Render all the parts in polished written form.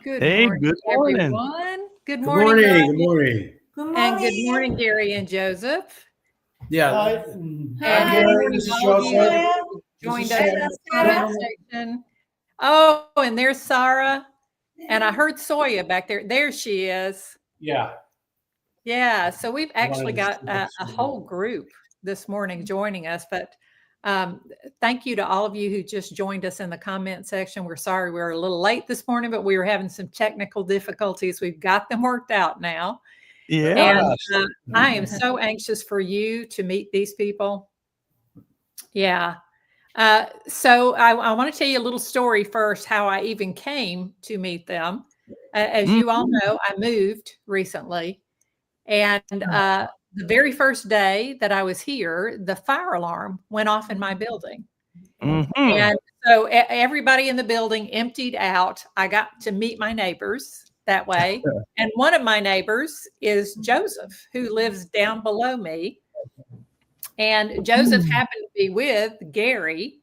Good Hey, morning, good morning. everyone. Good Good morning, morning. Ron. Good morning. Good And good morning. morning, Gary and Joseph. Yeah. Hi. And Gary, good morning, this is all of you Joseph. that This joined is us in Sarah. the comment section. Oh, and there's Sarah. And I heard Soya back there. There she is. Yeah. Yeah, so we've actually got to a whole group this morning joining us, but thank you to all of you who just joined us in the comment section. We're sorry we're a little late this morning, but we were having some technical difficulties. We've got them worked out now. Yeah. And I am so anxious for you to meet these people. Yeah. So I want to tell you a little story first, how I even came to meet them. As you all know, I moved recently. And the very first day that I was here, the fire alarm went off in my building. Mhm. And so everybody in the building emptied out. I got to meet my neighbors that way. And one of my neighbors is Joseph, who lives down below me. And Joseph happened to be with Gary.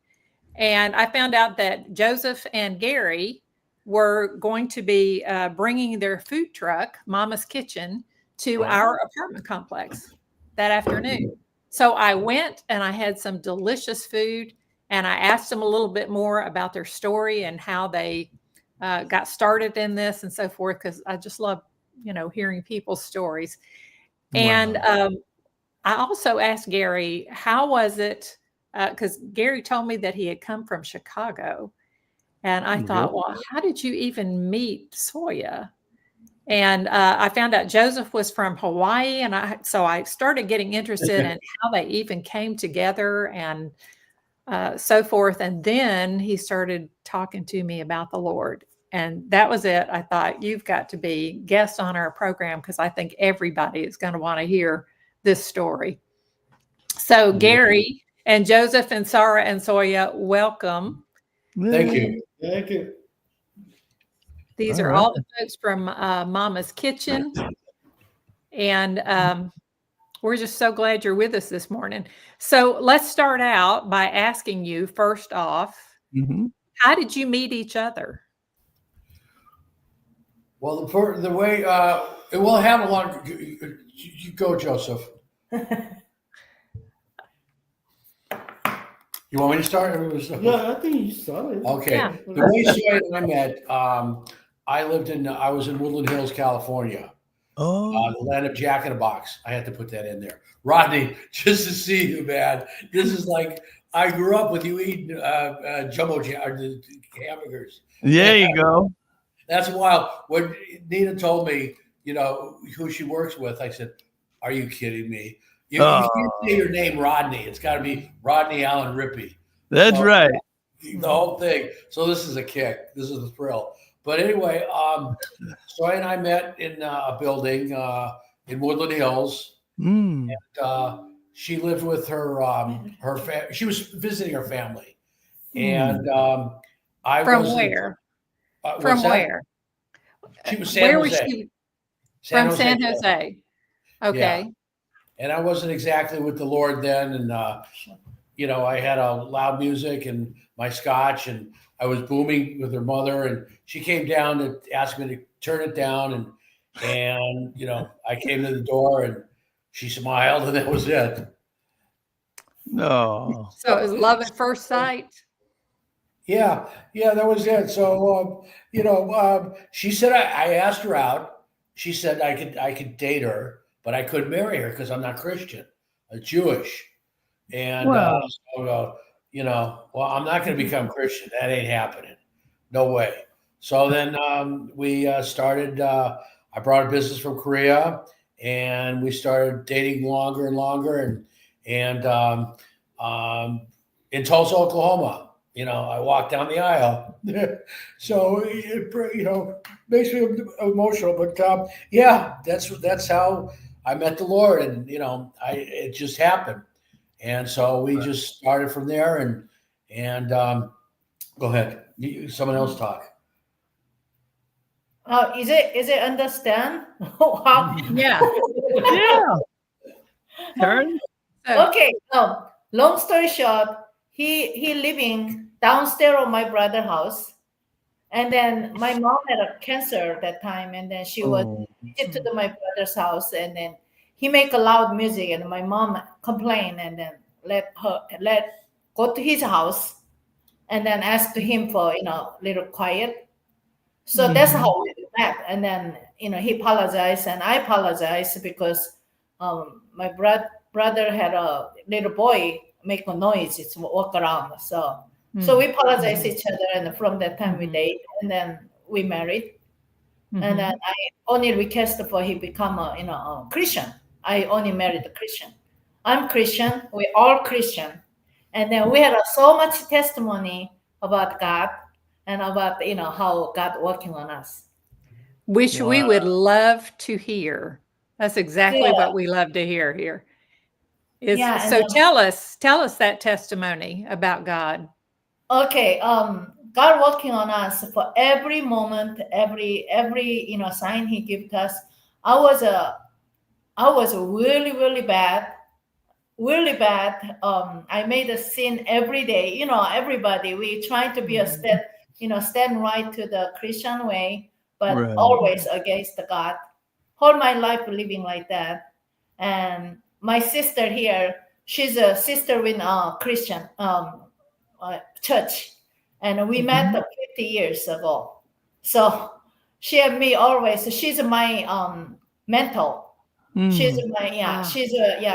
And I found out that Joseph and Gary were going to be bringing their food truck, Mama's Kitchen, to our apartment complex that afternoon. So I went and I had some delicious food, and I asked them a little bit more about their story and how they got started in this and so forth, because I just love, hearing people's stories. And I also asked Gary, how was it? Because Gary told me that he had come from Chicago. And I thought, well, how did you even meet Soya? And I found out Joseph was from Hawaii. And so I started getting interested in how they even came together and so forth. And then he started talking to me about the Lord. And that was it. I thought, you've got to be guest on our program, because I think everybody is going to want to hear this story. So Gary and Joseph and Sarah and Soya, welcome. Thank you. Thank you. These All are right. all the folks from Mama's Kitchen. And we're just so glad you're with us this morning. So let's start out by asking you, first off, how did you meet each other? Well, the way it will have a lot. You go, Joseph. You want me to start? Yeah, I think you started. Okay. Yeah. The way Soya and I met, I was in Woodland Hills, California. The land of Jack in a Box. I had to put that in there. Rodney, just to see you, man. This is like, I grew up with you eating jumbo hamburgers. There you go. That's wild. When Nina told me, who she works with, I said, "Are you kidding me? You can't say your name, Rodney. It's got to be Rodney Allen Rippey." That's right. The whole thing. So this is a kick. This is a thrill. But anyway, Soya and I met in a building in Woodland Hills. And she lived with her she was visiting her family. And I From was where? From where? She was San Jose. Was she? From San Jose. Okay. Yeah. And I wasn't exactly with the Lord then. And, I had a loud music and my scotch, and I was booming with her mother. And she came down to ask me to turn it down. And I came to the door and she smiled, and that was it. No. So it was love at first sight. Yeah, that was it. So, she said, I asked her out. She said I could date her, but I couldn't marry her because I'm not Christian, I'm Jewish. And, Wow. well, I'm not going to become Christian. That ain't happening. No way. So then we started, I brought a business from Korea, and we started dating longer and longer. And in Tulsa, Oklahoma, I walked down the aisle. So it makes me emotional. But that's how I met the Lord, and it just happened. And so we just started from there. And go ahead, someone else talk. Is it understand? How? Yeah. Yeah. Turn. Okay. Long story short, he living downstairs of my brother's house, And then my mom had a cancer at that time, and then she was Oh. to my brother's house, and then he make a loud music, and my mom complained, and then let go to his house, and then ask him for little quiet. So that's how we met. And then he apologized, and I apologized because my brother had a little boy make a noise. It's walk around. So we apologized each other, and from that time we date, and then we married. And then I only requested for he become a Christian. I only married a Christian. I'm Christian. We all Christian, and then we had so much testimony about God and about how God working on us. Which we would love to hear. That's exactly Yeah. what we love to hear here. Yeah, So and tell us that testimony about God. Okay, God working on us for every moment, every sign He gives us. I was really bad, really bad. I made a sin every day. Everybody we trying to be a stand right to the Christian way, but Right. always against the God. Whole my life living like that. And my sister here, she's a sister with Christian church, and we met 50 years ago. So she and me always. She's my mentor. She's my Wow.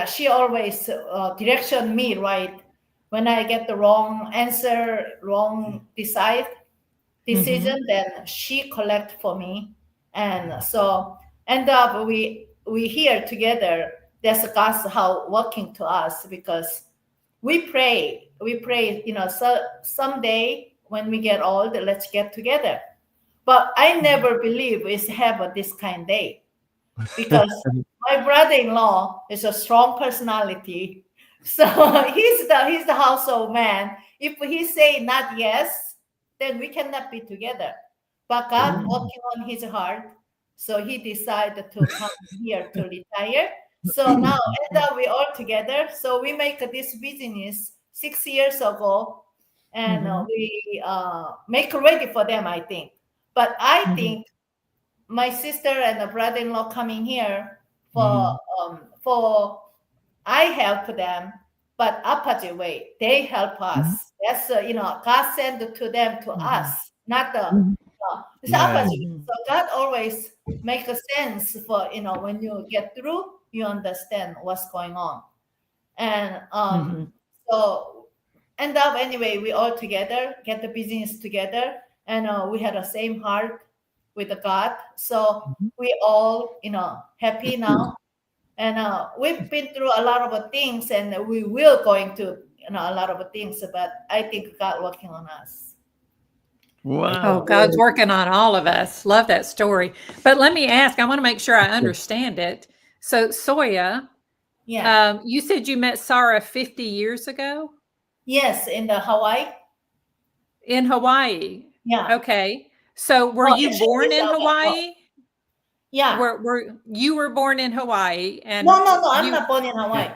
she always direction me right when I get the wrong answer, wrong decision. Then she collect for me, and so end up we here together. That's God's how working to us, because we pray. So someday when we get old, let's get together. But I never believe it's have this kind of day, because my brother-in-law is a strong personality. So he's the household man. If he say not yes, then we cannot be together. But God working on his heart, so he decided to come here to retire. So now end up we all together. So we make this business 6 years ago, and we make ready for them, I think. But I think my sister and the brother-in-law coming here for I help them, but opposite way they help us. That's God sent to them to us, not the it's opposite. So God always make a sense for when you get through, you understand what's going on, and so end up anyway we all together get the business together, and we had the same heart with the God. So we all happy now, and we've been through a lot of things, and we will going to a lot of things, but I think God working on us. Wow. Oh, God's working on all of us. Love that story. But let me ask, I want to make sure I understand it. So Soya, you said you met Sarah 50 years ago? Yes, in the Hawaii. In Hawaii. Yeah. Okay. So were you born in Hawaii? Yeah. You were born in Hawaii? And no, I'm not born in Hawaii.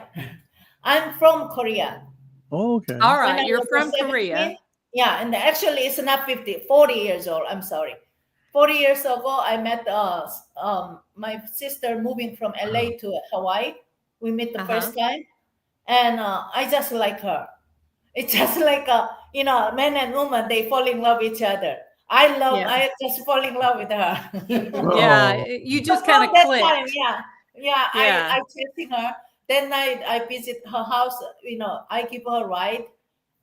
I'm from Korea. Oh, okay. All right, you're from 17, Korea. Yeah, and actually it's not 40 years old. I'm sorry. 40 years ago, I met my sister moving from LA to Hawaii. We met the first time, and I just like her. It's just like man and woman, they fall in love with each other. I just fall in love with her. Yeah, you just kind of clicked. I chasing her. Then I visit her house. I give her a ride,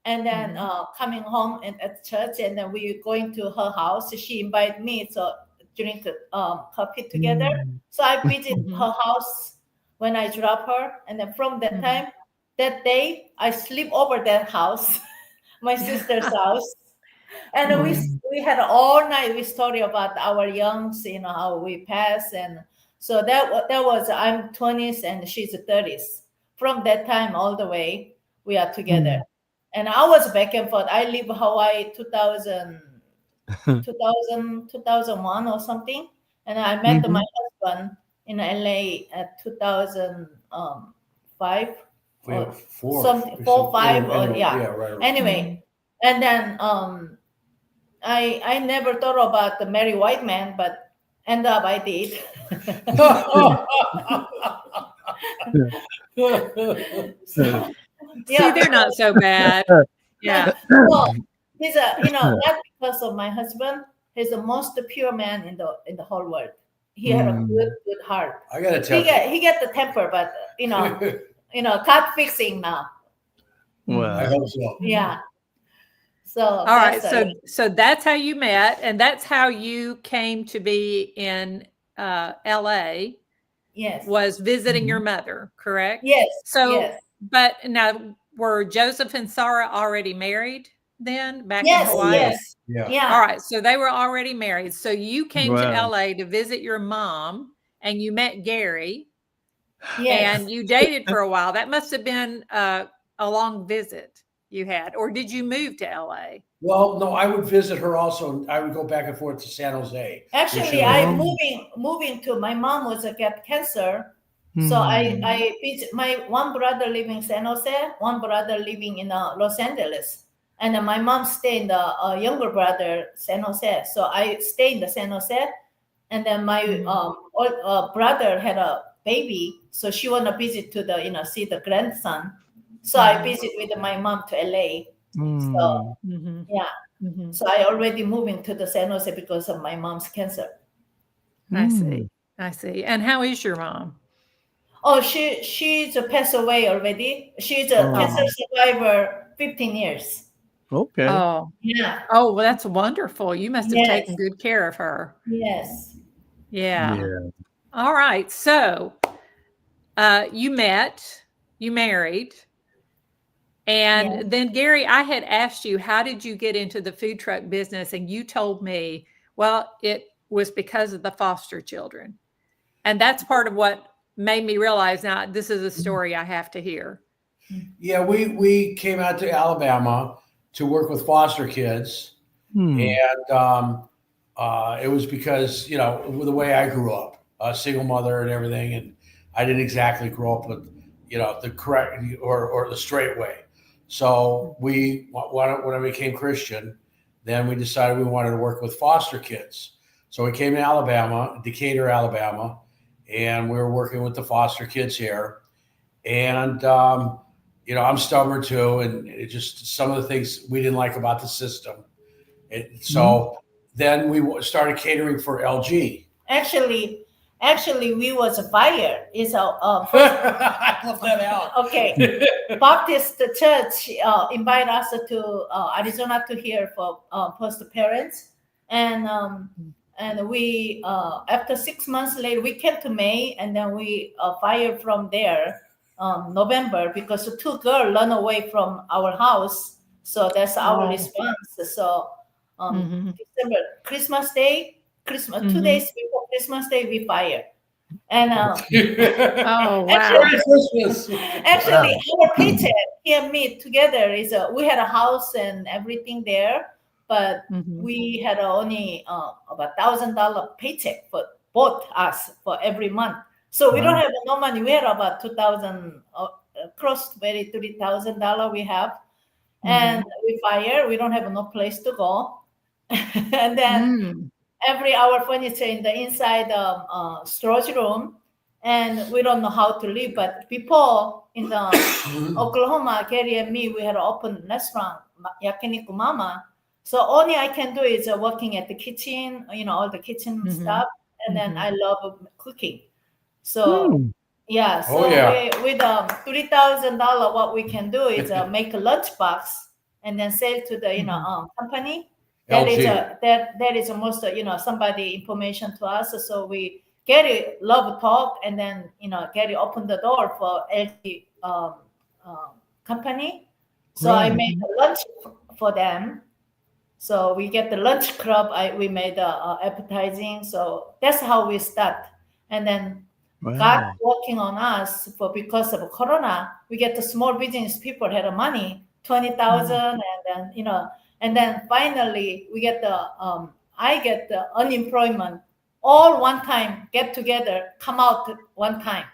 and then coming home and at church, and then we going to her house. She invited me to drink coffee together. So I visit her house when I drop her, and then from that time, that day, I sleep over that house, my sister's house, and we had all night we story about our youngs, how we pass, and so that was I'm 20s and she's 30s. From that time all the way, we are together. And I was back and forth. I leave Hawaii 2001 or something. And I met my husband in LA at 2005. Right. Anyway, and then I never thought about the marry white man, but end up I did. So, See, they're not so bad. Yeah. Well, he's not because of my husband. He's the most pure man in the whole world. He had a good heart. I gotta tell you. He get the temper, but God fixing now. I Well, hope so. Yeah. So All right. So that's how you met, and that's how you came to be in LA, yes. was visiting your mother, correct? Yes. So, yes. but now were Joseph and Sarah already married then back in Yes. Hawaii? Yes. Yeah. Yeah. All right. So they were already married. So you came to Wow. LA to visit your mom, and you met Gary, Yes. and you dated for a while. That must have been a long visit you had, or did you move to LA? Well, no, I would visit her also. I would go back and forth to San Jose. Actually, I'm moving to. My mom was get cancer, so I visit my one brother living in San Jose, one brother living in Los Angeles, and then my mom stayed in the younger brother San Jose. So I stay in the San Jose, and then my brother had a baby, so she wanna visit to the see the grandson. So I visit with my mom to LA. So yeah. So I already moving to the San Jose because of my mom's cancer. I see. I see. And how is your mom? Oh, she's passed away already. She's a cancer survivor, 15 years. Okay. Oh, Yeah. oh, well, that's wonderful. You must have taken good care of her. Yes. Yeah. All right. So you met, you married. And then, Gary, I had asked you, how did you get into the food truck business? And you told me, well, it was because of the foster children. And that's part of what made me realize now this is a story I have to hear. Yeah, we came out to Alabama to work with foster kids. And it was because, the way I grew up, a single mother and everything. And I didn't exactly grow up with, the correct or the straight way. So when I became Christian, then we decided we wanted to work with foster kids. So we came to Alabama, Decatur, Alabama, and we were working with the foster kids here. And, I'm stubborn too. And it just, some of the things we didn't like about the system. So then we started catering for LG. Actually, we was fired. It's I left that out. Okay. Baptist Church invited us to Arizona to hear for foster parents, and we after 6 months later we came to May, and then we fired from there November because the two girls ran away from our house. So that's our response. So December, Christmas Day. 2 days before Christmas Day, we fired. And oh, wow. Actually, our paycheck, he and me together, is we had a house and everything there, but we had only about $1,000 paycheck for both us for every month. So we don't have no money. We had about $2,000, close to very $3,000 we have, and we fired. We don't have no place to go, and then. Every our furniture in the inside storage room, and we don't know how to live. But before in the Oklahoma, Gary and me, we had an open restaurant, Yakiniku Mama. So only I can do is working at the kitchen, all the kitchen stuff, and then I love cooking. So yeah, so with $3,000, what we can do is make a lunchbox and then sell to the company. That is almost somebody information to us. So we Gary love talk, and then Gary opened the door for LG company. So I made a lunch for them. So we get the lunch club. We made appetizing. So that's how we start. And then God working on us because of Corona. We get the small business people had the money, 20,000, and then and then finally we get the I get the unemployment all one time, get together, come out one time.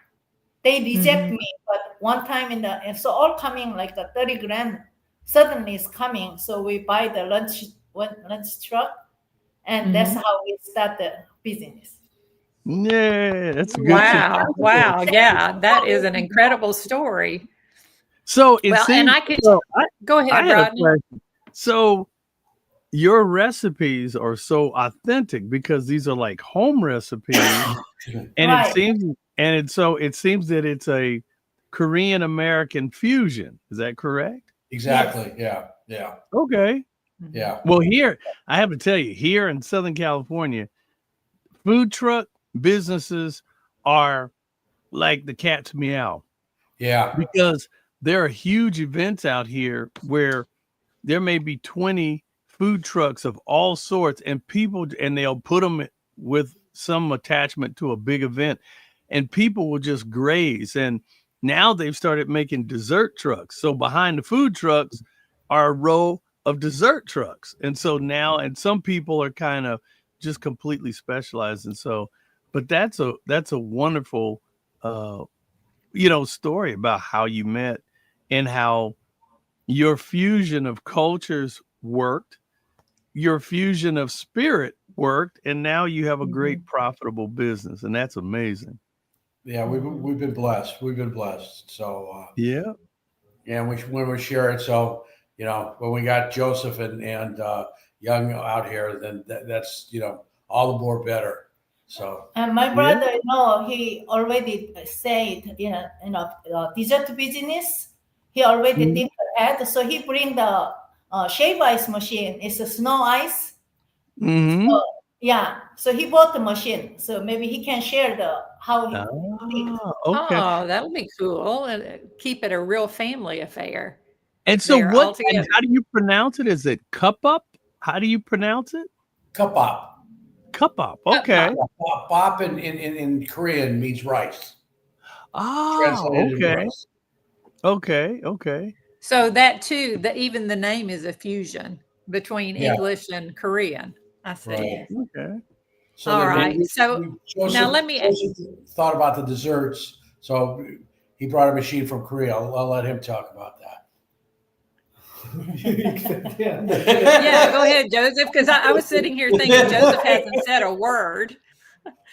They reject me, but one time and so all coming like the 30 grand suddenly is coming. So we buy the lunch lunch truck, and that's how we start the business. Yeah, that's a good. Wow. Wow. Yeah. That is an incredible story. So it Well, seems. and I could so go I ahead, had a Rodney. question. So your recipes are so authentic because these are like home recipes, and Right. it seems that it's a Korean American fusion. Is that correct? Exactly. Yeah. Yeah. Okay. Yeah. Well, here I have to tell you, here in Southern California, food truck businesses are like the cat's meow Yeah. because there are huge events out here where there may be 20 food trucks of all sorts and they'll put them with some attachment to a big event and people will just graze. And now they've started making dessert trucks. So behind the food trucks are a row of dessert trucks. And so now, and some people are kind of just completely specialized. And so, but that's a wonderful, story about how you met and how your fusion of cultures worked, your fusion of spirit worked, and now you have a great profitable business, and that's amazing. Yeah. We've been blessed. We've been blessed. So, Yeah. and when we share it. So, when we got Joseph and Young out here, then that's, all the more better. So, And my brother, he already said, dessert business. He already did that. So he bring the shave ice machine. It's a snow ice. Mm-hmm. So, yeah. So he bought the machine. So maybe he can share how he. Okay. Oh, that'll be cool. And keep it a real family affair. And so They're all and together. how do you pronounce it? Is it cup up? How do you pronounce it? cup up. Cup up. Okay. Bop in Korean means rice. Ah, Translated into okay. rice. Okay. So that too, even the name is a fusion between Yeah. English and Korean. I see. Right. Okay. So All then right. So now let me- Joseph thought about the desserts. So he brought a machine from Korea. I'll let him talk about that. yeah, go ahead, Joseph, because I was sitting here thinking Joseph hasn't said a word.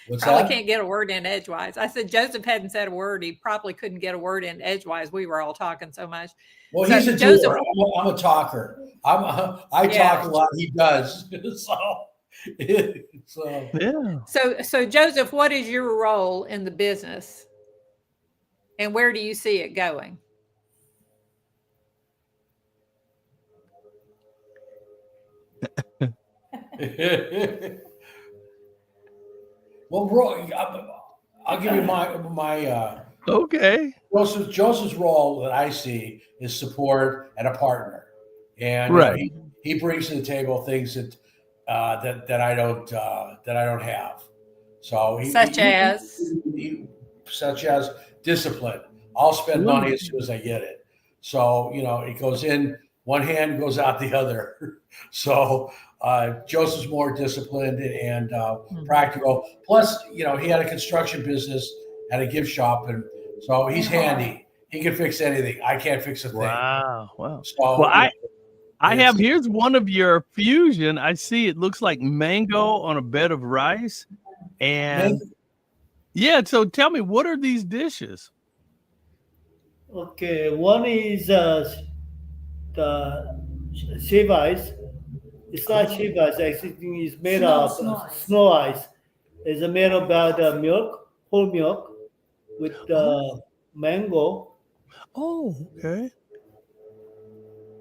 What's Probably that? can't get a word in edgewise. I said Joseph hadn't said a word. He probably couldn't get a word in edgewise. We were all talking so much. Well, So he's a Joseph- doer. I'm a talker. I Yeah. talk a lot. He does. So Yeah. So Joseph, what is your role in the business, and where do you see it going? well, Roy, I'll give you my Okay. Joseph's role that I see is support and a partner, and Right. he brings to the table things that that I don't have. So Such as discipline. I'll spend money as soon as I get it. So it goes in one hand, goes out the other. So Joseph's more disciplined and practical. Plus, he had a construction business and a gift shop, and so he's handy. He can fix anything. I can't fix a thing. Wow. So, Well, I have here's one of your fusion. I see it looks like mango on a bed of rice. And yeah, so tell me, what are these dishes? Okay, one is the shave ice. It's not shave ice. Actually, it's made of snow ice. It's made of milk, whole milk, with mango. Oh, okay.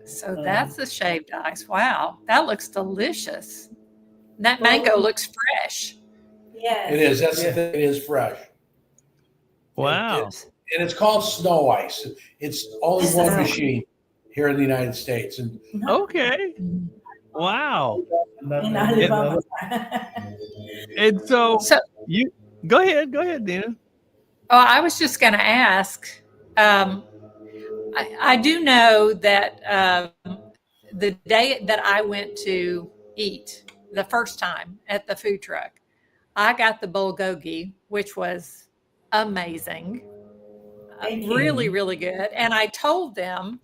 So that's the shaved ice. Wow, that looks delicious. That mango looks fresh. Yes. it is. That's the thing. It is fresh. Wow. And it's called snow ice. It's only one machine here in the United States. And Okay. Wow. In Alabama. And so So you go ahead, Dina. Oh, I was just going to ask. I do know that the day that I went to eat the first time at the food truck, I got the bulgogi, which was amazing, really, really good. And I told them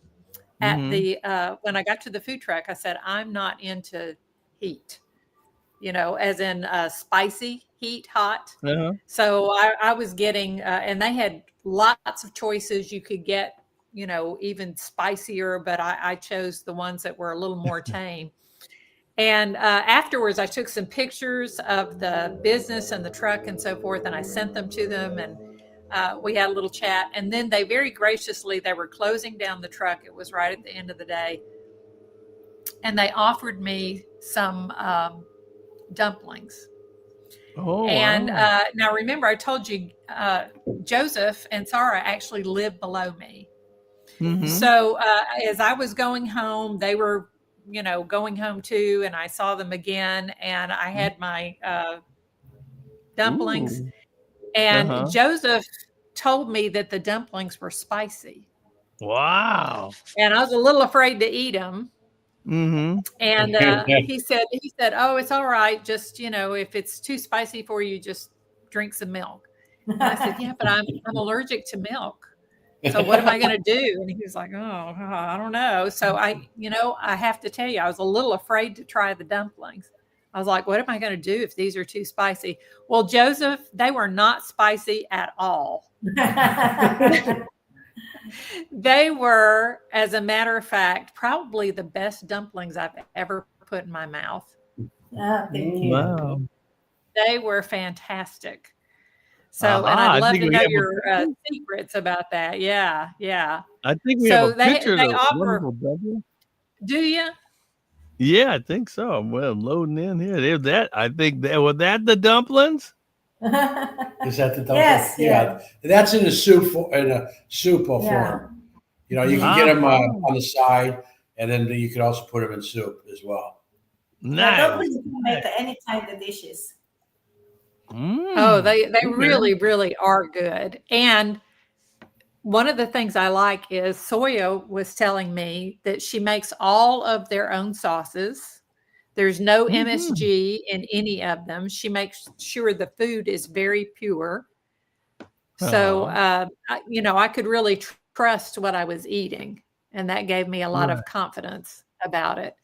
at the when I got to the food truck, I said, I'm not into heat, as in spicy heat, hot. Uh-huh. So I was getting, and they had lots of choices. You could get, even spicier, but I chose the ones that were a little more tame. And afterwards, I took some pictures of the business and the truck and so forth, and I sent them to them, and we had a little chat. And then they very graciously, they were closing down the truck. It was right at the end of the day. And they offered me some dumplings. Oh, And wow. now remember, I told you Joseph and Sarah actually live below me. Mhm. So as I was going home, they were, going home too. And I saw them again, and I had my dumplings. Ooh. And Uh-huh. Joseph told me that the dumplings were spicy. Wow. And I was a little afraid to eat them. Mm-hmm. And he said, "Oh, it's all right. Just, if it's too spicy for you, just drink some milk." And I said, "Yeah, but I'm allergic to milk. So what am I going to do?" And he was like, "Oh, I don't know." So I have to tell you, I was a little afraid to try the dumplings. I was like, what am I going to do if these are too spicy? Well, Joseph, they were not spicy at all. They were, as a matter of fact, probably the best dumplings I've ever put in my mouth. Thank you. Wow. They were fantastic. So, and I'd love to know your secrets about that. Yeah, yeah. I think we have a picture of they the offer. wonderful dumpling. Do you? Yeah, I think so. Well, I'm loading in here. There's that. I think that was that the dumplings. Is that the dumpling? Yes, Yeah. That's in a soup form. You can get them on the side, and then you can also put them in soup as well. Nice. Dumplings you can make any kind of dishes. Oh, they really, really are good. And one of the things I like is Soya was telling me that she makes all of their own sauces. There's no MSG in any of them. She makes sure the food is very pure. So, I could really trust what I was eating. And that gave me a lot of confidence about it.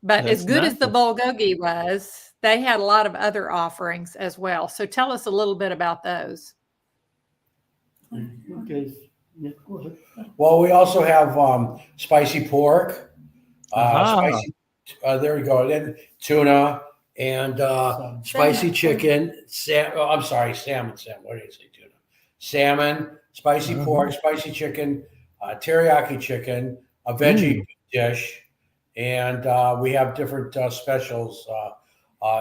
But as good as the bulgogi was, they had a lot of other offerings as well. So tell us a little bit about those. Okay. Yeah, go ahead. Well, we also have spicy pork, spicy. There we go. Then tuna and spicy chicken. I'm sorry, salmon. What did I say? Tuna, salmon, spicy pork, spicy chicken, teriyaki chicken, a veggie dish, and we have different specials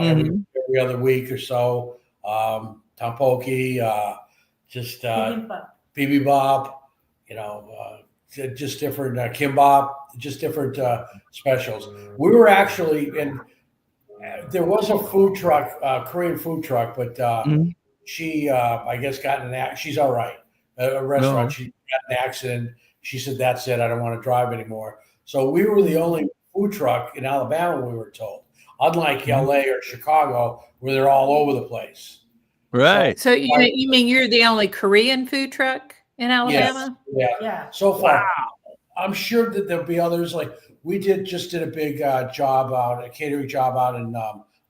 every other week or so. Tampoki, just bibimbap. Just different kimbap, just different specials. We were actually there was a food truck, Korean food truck, but she, I guess, got in an accident. She's all right. A restaurant, she got in an accident. She said, "That's it. I don't want to drive anymore." So we were the only food truck in Alabama, we were told, unlike LA or Chicago, where they're all over the place. Right. So you mean you're the only Korean food truck in Alabama? Yes. Yeah. So far, I'm sure that there'll be others. Like we just did a big job out, a catering job out in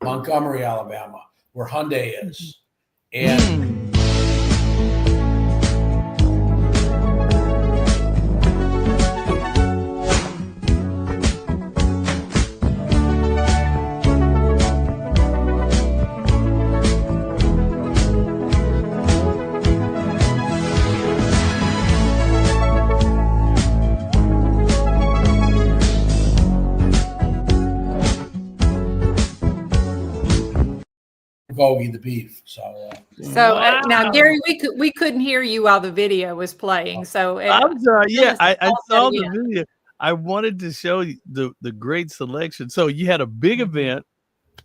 Montgomery, Alabama, where Hyundai is, and. Bulgogi, the beef. So now, Gary, we couldn't hear you while the video was playing. So I'm sorry. Yeah, I saw the video. I wanted to show you the great selection. So you had a big event.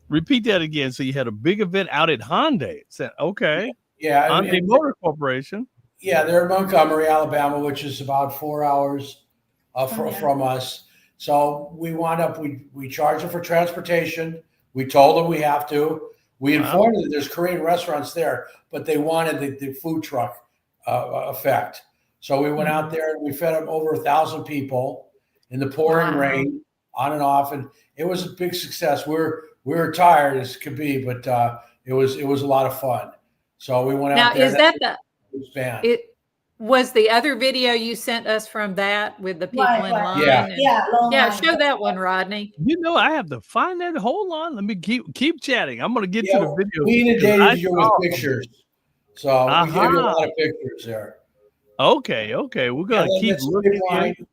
Repeat that again. So you had a big event out at Hyundai. Okay. Yeah, Hyundai Motor Corporation. Yeah, they're in Montgomery, Alabama, which is about 4 hours from us. So we wound up. We charge them for transportation. We told them we have to. We informed them that there's Korean restaurants there, but they wanted the food truck effect. So we went out there and we fed them over 1,000 people in the pouring rain, on and off, and it was a big success. We were tired as could be, but it was a lot of fun. So we went Now, out there. is that band. it? Was the other video you sent us from that with the people in line? Yeah. Long Yeah, line. show that one, Rodney. You know, I have to find that. Hold on, let me keep chatting. I'm going to get to the video. We inundated you with saw- pictures, so we gave you a lot of pictures there. Okay, we're going to keep that's a looking. big line.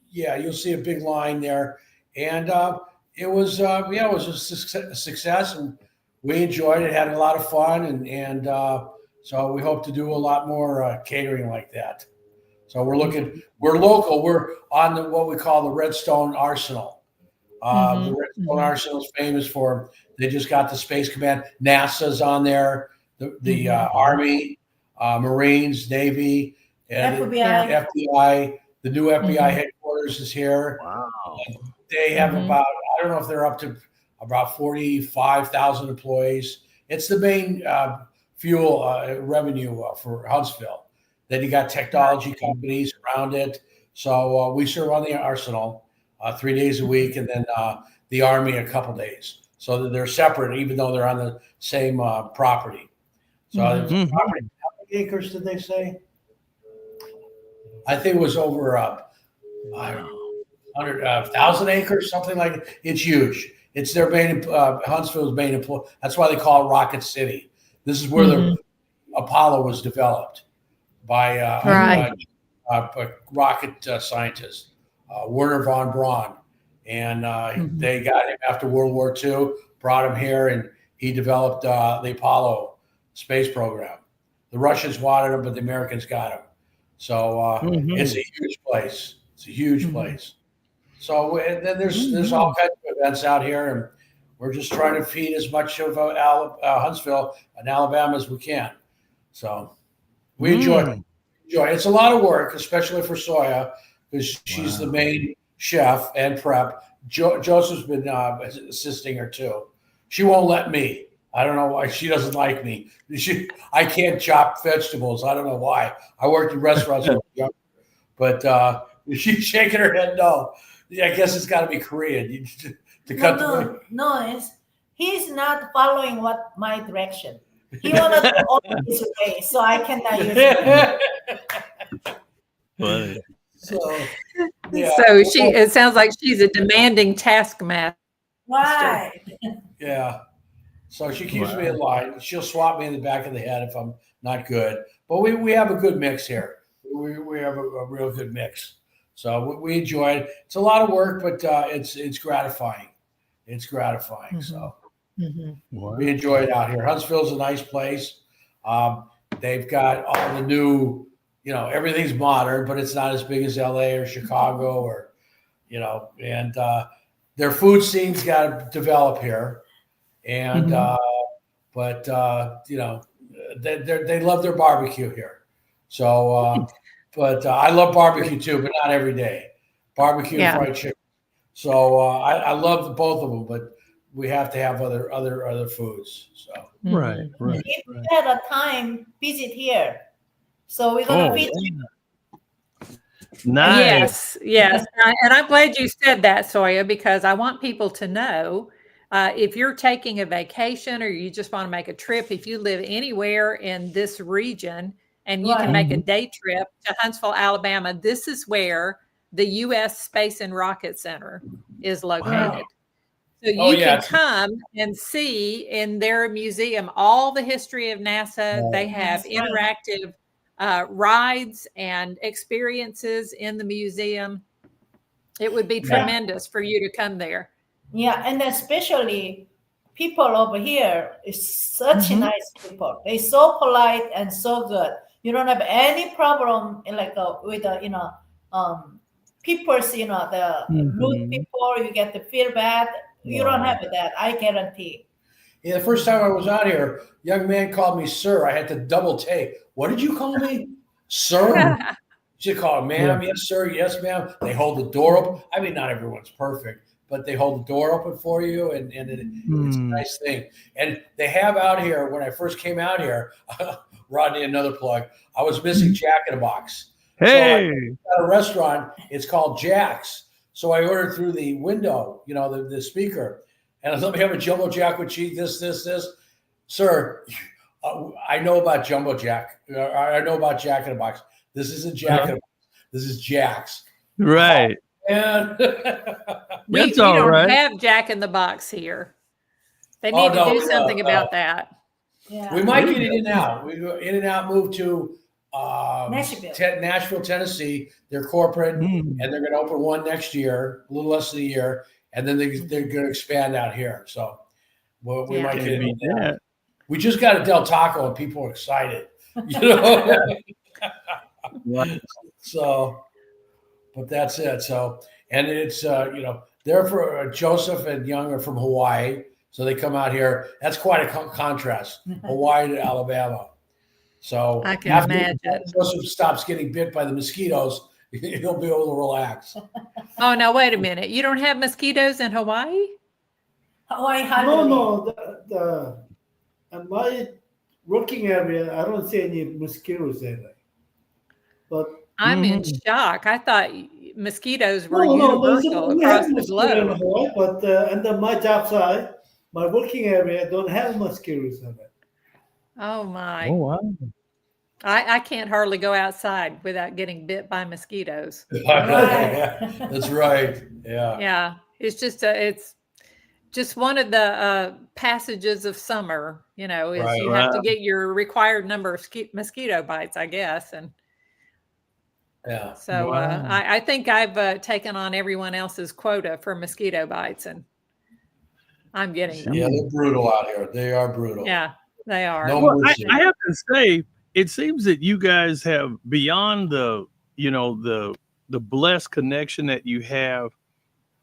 Yeah, you'll see a big line there, and it was it was a success, and we enjoyed it, had a lot of fun, and so we hope to do a lot more catering like that. So we're local. We're on what we call the Redstone Arsenal. The Redstone Arsenal is famous for, they just got the Space Command. NASA's on there, the Army, Marines, Navy, and FBI. The new FBI headquarters is here. Wow. They have about, I don't know if they're up to about 45,000 employees. It's the main fuel revenue for Huntsville. Then you got technology companies around it. So we serve on the Arsenal 3 days a week, and then the Army a couple days. So they're separate, even though they're on the same property. So property, how many acres did they say? I think it was over I don't know, 100,000 acres, something like that. It's huge. It's their main Huntsville's main employee. That's why they call it Rocket City. This is where the Apollo was developed by rocket scientist Werner von Braun, and they got him after World War II. Brought him here, and he developed the Apollo space program. The Russians wanted him, but the Americans got him. So it's a huge place. It's a huge place. So and then there's all kinds of events out here, and we're just trying to feed as much of Huntsville and Alabama as we can. So we enjoy it. It's a lot of work, especially for Soya, because she's the main chef and prep. Joseph's been assisting her too. She won't let me. I don't know why. She doesn't like me. I can't chop vegetables. I don't know why. I worked in restaurants when I was younger, but she's shaking her head no. Yeah, I guess it's got to be Korean to cut the. No, he's not following my direction. He wanted to open his way, so I cannot use it. So, yeah. So it sounds like she's a demanding taskmaster. Right. Yeah. So she keeps me in line. She'll swat me in the back of the head if I'm not good. But we have a good mix here. We have a real good mix. So we enjoy it. It's a lot of work, but it's gratifying. It's gratifying. So we enjoy it out here. Huntsville's a nice place. They've got all the new, everything's modern, but it's not as big as LA or Chicago or, and their food scene's got to develop here. And but they love their barbecue here. So but I love barbecue too, but not every day. Barbecue and fried chicken. So I love both of them, but we have to have other foods. So Right. If we had a time, visit here. So we're gonna visit. Nice. Yes. And I'm glad you said that, Soya, because I want people to know if you're taking a vacation or you just want to make a trip, if you live anywhere in this region and you can make a day trip to Huntsville, Alabama, this is where the U.S. Space and Rocket Center is located. Wow. So you can come and see in their museum all the history of NASA. They have interactive rides and experiences in the museum. It would be tremendous for you to come there. Yeah, and especially people over here is such nice people. They're so polite and so good. You don't have any problem with people's, the rude people. You get the feedback. You don't have that. I guarantee. Yeah, the first time I was out here, a young man called me sir. I had to double take. What did you call me, sir? You call him ma'am. Yes, sir. Yes, ma'am. They hold the door open. I mean, not everyone's perfect, but they hold the door open for you, and it's a nice thing. And they have out here, when I first came out here, Rodney, another plug, I was missing Jack in a Box. Hey. So at a restaurant, it's called Jack's. So I ordered through the window, the speaker, and I let me have a jumbo jack with cheese. This, sir. I know about jumbo jack. I know about Jack in a Box. This isn't Jack in a Box. This is Jack's. Right. And We That's all don't right. have Jack in the Box here. They Oh, need no, to do something about that. Yeah. we might get it in and out. We go in and out. Move to Nashville. Nashville, Tennessee. They're corporate, Mm. and they're going to open one next year, a little less than a year, and then they're going to expand out here. So we Yeah. might get it Can't in beat and out. that. We just got a Del Taco, and people are excited. You know. Right. So, but that's it. So, and it's they're for Joseph and Young are from Hawaii, so they come out here. That's quite a contrast, Hawaii to Alabama. So I can after imagine. Joseph stops getting bit by the mosquitoes, he'll be able to relax. Oh, now wait a minute. You don't have mosquitoes in Hawaii? Hawaii No, hardly. no, in my working area, I don't see any mosquitoes anyway. But I'm in Mhm. shock. I thought mosquitoes were no, there's universal we have across the mosquito in globe. Hawaii, but under my job site, my working area don't have mosquitoes in it. Oh my. Oh, wow. I can't hardly go outside without getting bit by mosquitoes. Right. That's right. Yeah. Yeah. It's just one of the passages of summer, is Right. you have to Wow. get your required number of mosquito bites, I guess. And Yeah. so Wow. I think I've taken on everyone else's quota for mosquito bites, and I'm getting them. Yeah, they're brutal out here. They are brutal. Yeah, they are. No Well, mercy. I have to say, it seems that you guys have beyond the blessed connection that you have.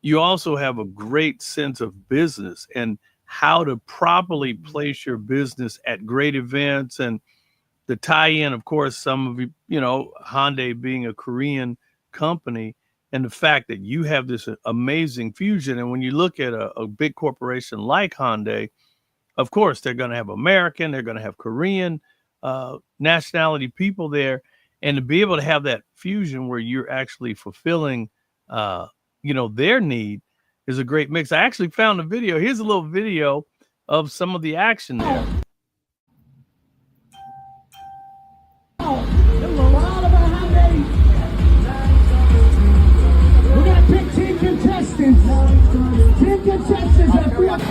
You also have a great sense of business and how to properly place your business at great events, and the tie-in, of course, some of you, Hyundai being a Korean company, and the fact that you have this amazing fusion. And when you look at a big corporation like Hyundai, of course, they're going to have American, they're going to have Korean nationality people there. And to be able to have that fusion where you're actually fulfilling, their need is a great mix. I actually found a video. Here's a little video of some of the action there. We got to pick 10 contestants. 10 contestants at 3 o'clock.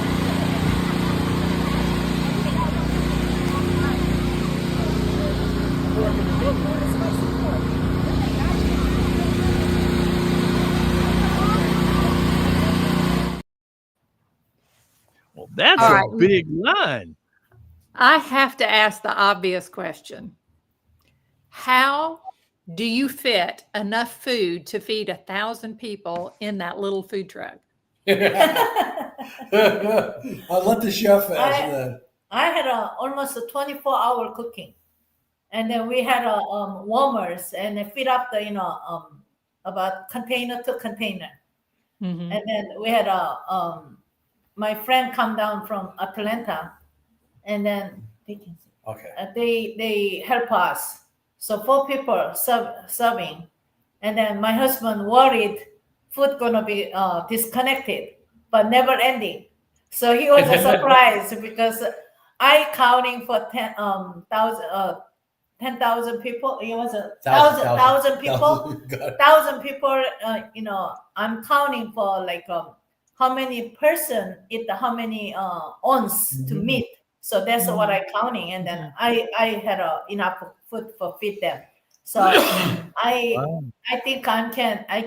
Well, that's All a right. big line. I have to ask the obvious question. How do you fit enough food to feed 1,000 people in that little food truck? I'll let the chef answer that. I had almost a 24-hour cooking, and then we had warmers and they fill up the about container to container, Mhm. and then we had my friend come down from Atlanta, and then Okay. they help us. So 4 people serving, and then my husband worried food gonna be disconnected, but never ending. So he was surprised because I counting for 10,000 people. It was a thousand people. God. 1,000 people. I'm counting for like how many person eat how many ounce to meat. So that's what I counting, and then I had enough food for feed them. So I think I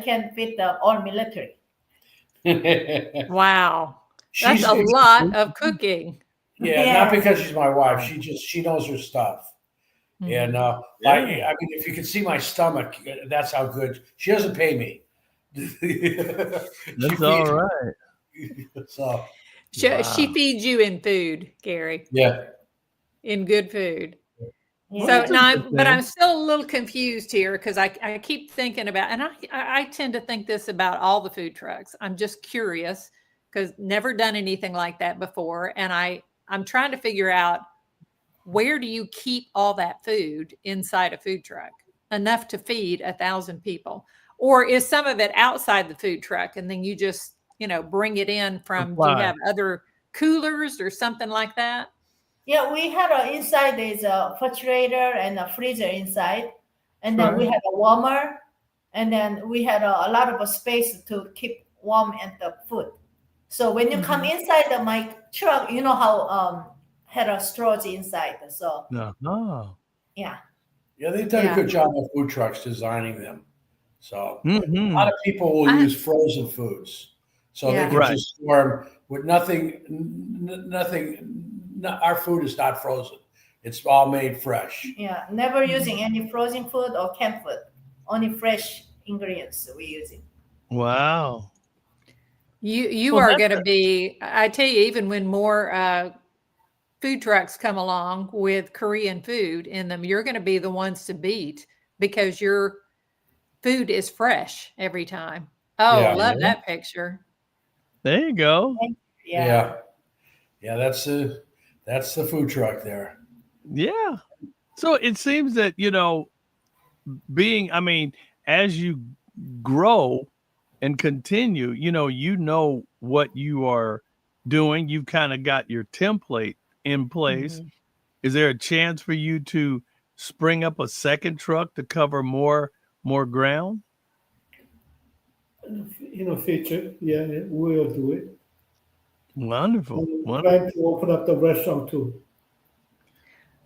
can feed the all military. Wow. That's a lot of cooking. Yeah, not because she's my wife. She knows her stuff. Mhm. And I mean, if you could see my stomach, that's how good. She doesn't pay me. That's all right. So She feeds you in food, Gary, yeah. in good food. Yeah. So That's a now, good but thing. I'm still a little confused here because I keep thinking about, and I tend to think this about all the food trucks. I'm just curious because never done anything like that before, and I'm trying to figure out, where do you keep all that food inside a food truck enough to feed 1,000 people? Or is some of it outside the food truck and then you just, bring it in from, do you Supply. have other coolers or something like that? Yeah, we had inside there's a refrigerator and a freezer inside, and then we Right. had a warmer, and then we had a lot of space to keep warm and the food. So when you come inside my truck, you know how had a straws inside. So Uh-huh. yeah, Yeah, they've done Yeah. a good job of food trucks designing them. So a Mhm. lot of people will I- use frozen foods, so Yeah. they can Right. just store them with nothing. Our food is not frozen; it's all made fresh. yeah, never using any frozen food or canned food, only fresh ingredients we using. Wow. You Well, are that's going to be, I tell you, even when more food trucks come along with Korean food in them, you're going to be the ones to beat because your food is fresh every time. Oh, Yeah. love that picture. there you go. Yeah. Yeah. That's the food truck there. Yeah. So it seems that, as you grow and continue, you know what you are doing. You've kind of got your template in place. Mhm. Is there a chance for you to spring up a second truck to cover more ground? Future, yeah, we'll do it. Wonderful. We're trying to open up the restaurant too.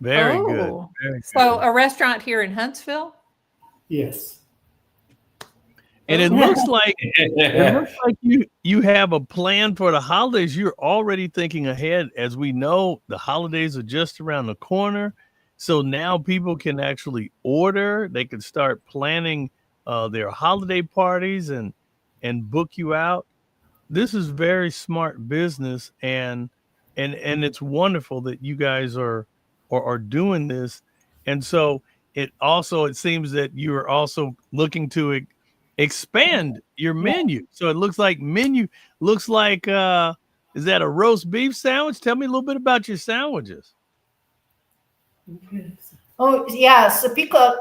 Very good. Oh, Very so good. a restaurant here in Huntsville? Yes. And it looks like you have a plan for the holidays. You're already thinking ahead. As we know, the holidays are just around the corner. So now people can actually order. They can start planning their holiday parties and book you out. This is very smart business, and it's wonderful that you guys are doing this. And so it seems that you are also looking to expand your menu. So it looks like is that a roast beef sandwich? Tell me a little bit about your sandwiches. Oh yeah, so because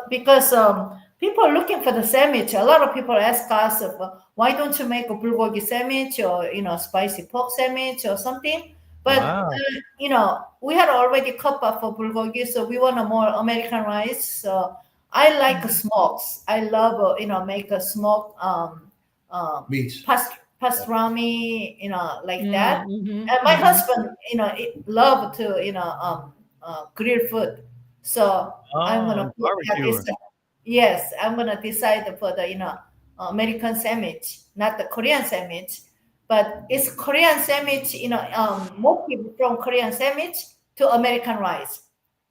people are looking for the sandwich. A lot of people ask us, why don't you make a bulgogi sandwich or spicy pork sandwich or something? But Wow. We had already cut up for bulgogi, so we want a more Americanized. So I like smokes. I love make a smoke Meats. pastrami, like that. Mhm, And my mhm. husband, love to grill food. So I'm gonna put that Barbecue. yes, I'm gonna decide for the American sandwich, not the Korean sandwich, but it's Korean sandwich, motif from Korean sandwich to American rice.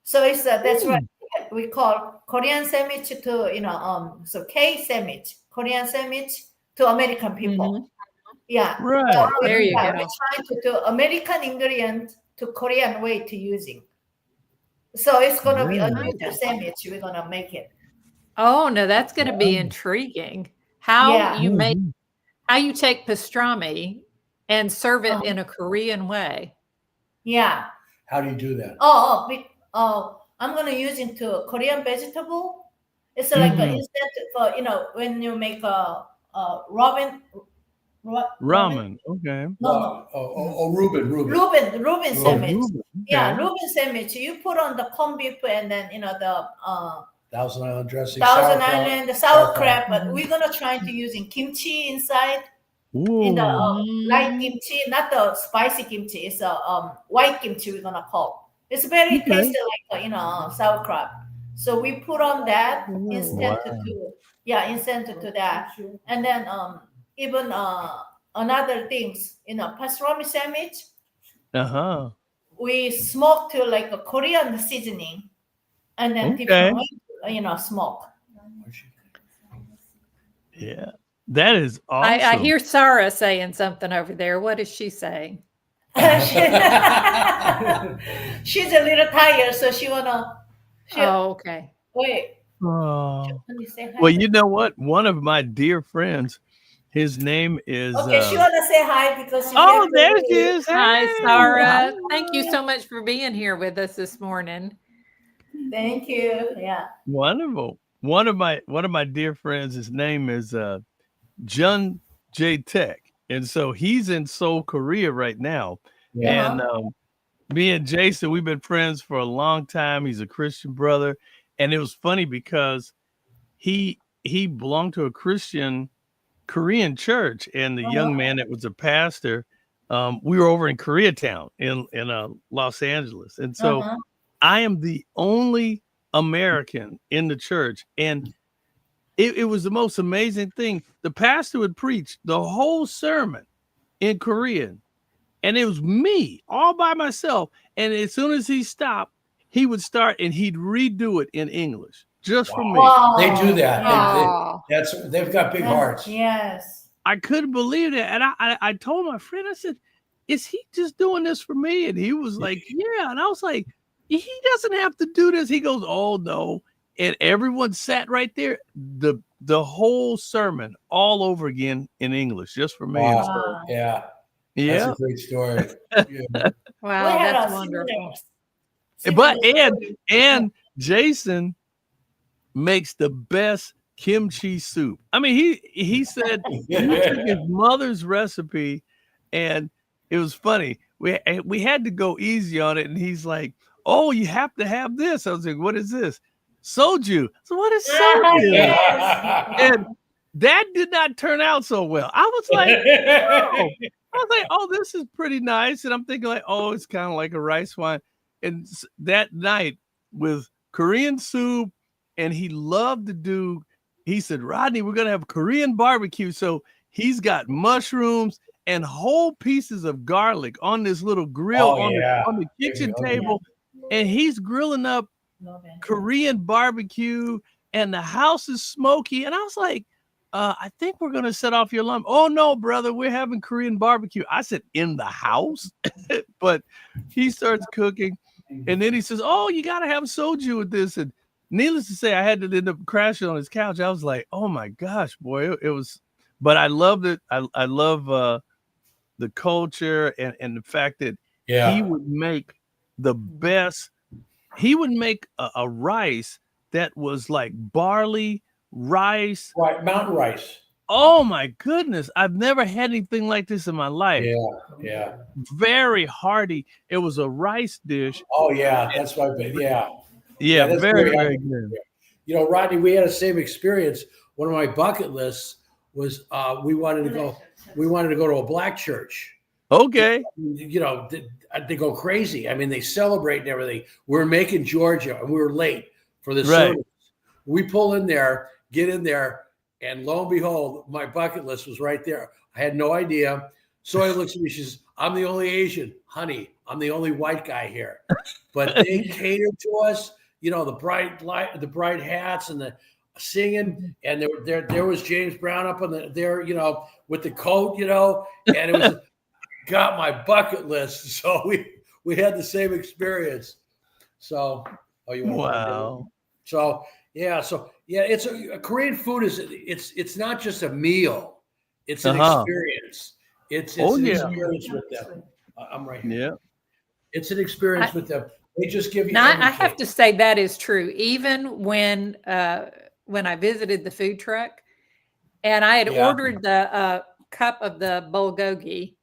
So it's that's right. We call Korean sandwich to so K sandwich, Korean sandwich to American people. Mhm. Yeah. Right. There you We're go. trying to do American ingredient to Korean way to using. So it's gonna be a Yeah. new sandwich. We're gonna make it. Oh, no, that's going to be intriguing. How Yeah. you make, Mhm. how you take pastrami and serve it Uh-huh. in a Korean way. Yeah. How do you do that? I'm gonna use into Korean vegetable. It's like an Mhm. instant for when you make a ramen. Ramen. Okay. No. Reuben. Reuben sandwich. Reuben, Yeah, okay. Reuben sandwich. You put on the corned beef and then the Thousand Island dressing. Thousand sauerkraut. Island, the sauerkraut. Sauerkraut. But we're gonna try to using kimchi inside. Ooh. In the light Mm. kimchi, not the spicy kimchi. It's a white kimchi we're gonna call. It's very Okay. tasty like sauerkraut. So we put on that instant to that, and then even another things pastrami sandwich Uh-huh. we smoke to like a Korean seasoning, and then Okay. different way, smoke. Yeah. That is awesome. I hear Sarah saying something over there. What is she saying? She's a little tired, so she wanna. Oh, okay. Wait. Oh. Let me say hi. Well, you know what? One of my dear friends, his name is Okay, she wanna say hi because. Oh, there she is. Hi, Hey. Sarah. Thank you so much for being here with us this morning. Thank you. Yeah. Wonderful. one of my dear friends, his name is Jun J Tech, and so he's in Seoul, Korea right now. Yeah. And me and Jason, we've been friends for a long time. He's a Christian brother, and it was funny because he belonged to a Christian Korean church, and the young man that was a pastor, we were over in Koreatown in Los Angeles, and so I am the only American in the church, and it was the most amazing thing. The pastor would preach the whole sermon in Korean, and it was me all by myself. And as soon as he stopped, he would start and he'd redo it in English just for me. They do that. Aw. They've got big hearts. Yes. I couldn't believe that. And I told my friend, I said, is he just doing this for me? And he was like, yeah. And I was like, he doesn't have to do this. He goes, oh no. And everyone sat right there. The whole sermon all over again in English, just for me. Wow. Yeah. Yeah. That's a great story. Yeah. Wow, We had that's a wonderful. But and Jason makes the best kimchi soup. I mean, he said he took his mother's recipe, and it was funny. We had to go easy on it, and he's like, "Oh, you have to have this." I was like, "What is this?" Soju. So what is soju? Yes. And that did not turn out so well. I was like, "Oh." I was like, "Oh, this is pretty nice," and I'm thinking like, "Oh, it's kind of like a rice wine." And that night with Korean soup, and he loved to do. He said, "Rodney, we're gonna have Korean barbecue." So he's got mushrooms and whole pieces of garlic on this little grill on the kitchen table, and he's grilling up Korean barbecue, and the house is smoky. And I was like, I think we're gonna set off your alarm. Oh no, brother, we're having Korean barbecue. I said, in the house? But he starts cooking, and then he says, "Oh, you gotta have soju with this." And needless to say, I had to end up crashing on his couch. I was like, oh my gosh, boy, it was, but I loved it. I love the culture and the fact that he would make the best. He would make a rice that was like barley rice. Right, mountain rice. Oh my goodness. I've never had anything like this in my life. Yeah. Very hearty. It was a rice dish. Oh yeah, that's my bad. Yeah. Yeah, that's very, very very good. You know, Rodney, we had the same experience. One of my bucket lists was we wanted to go to a black church. Okay. You know, they go crazy. I mean, they celebrate and everything. We're in Macon, Georgia, and we were late for the service. We pull in there, get in there, and lo and behold, my bucket list was right there. I had no idea. Soy looks at me, she says, "I'm the only Asian. Honey, I'm the only white guy here." But they catered to us, you know, the bright hats and the singing, and there was James Brown up on there, you know, with the coat, you know, and it was got my bucket list. So we had the same experience. So wow. So it's a Korean food it's not just a meal, it's an experience. It's an experience with them. I'm right here. Yeah. It's an experience with them. They just give you. Now, I have to say that is true. Even when I visited the food truck, and I had ordered the cup of the bulgogi,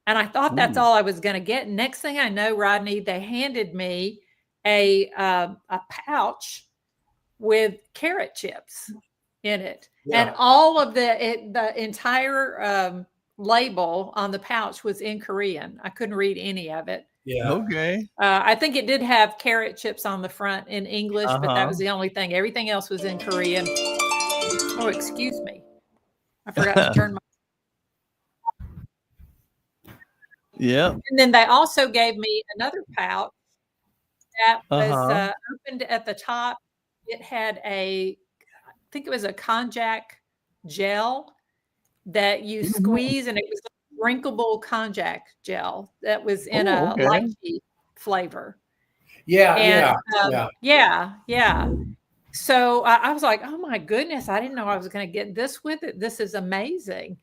and I thought that's all I was going to get. Next thing I know, Rodney, they handed me a pouch with carrot chips in it, and all of the entire label on the pouch was in Korean. I couldn't read any of it. Yeah. Okay. I think it did have carrot chips on the front in English, but that was the only thing. Everything else was in Korean. Oh, excuse me. I forgot to turn my. Yeah. And then they also gave me another pouch that was opened at the top. It had I think it was a konjac gel that you squeeze, and it was a drinkable konjac gel that was in a lychee flavor. Yeah. So I was like, oh my goodness, I didn't know I was going to get this with it. This is amazing.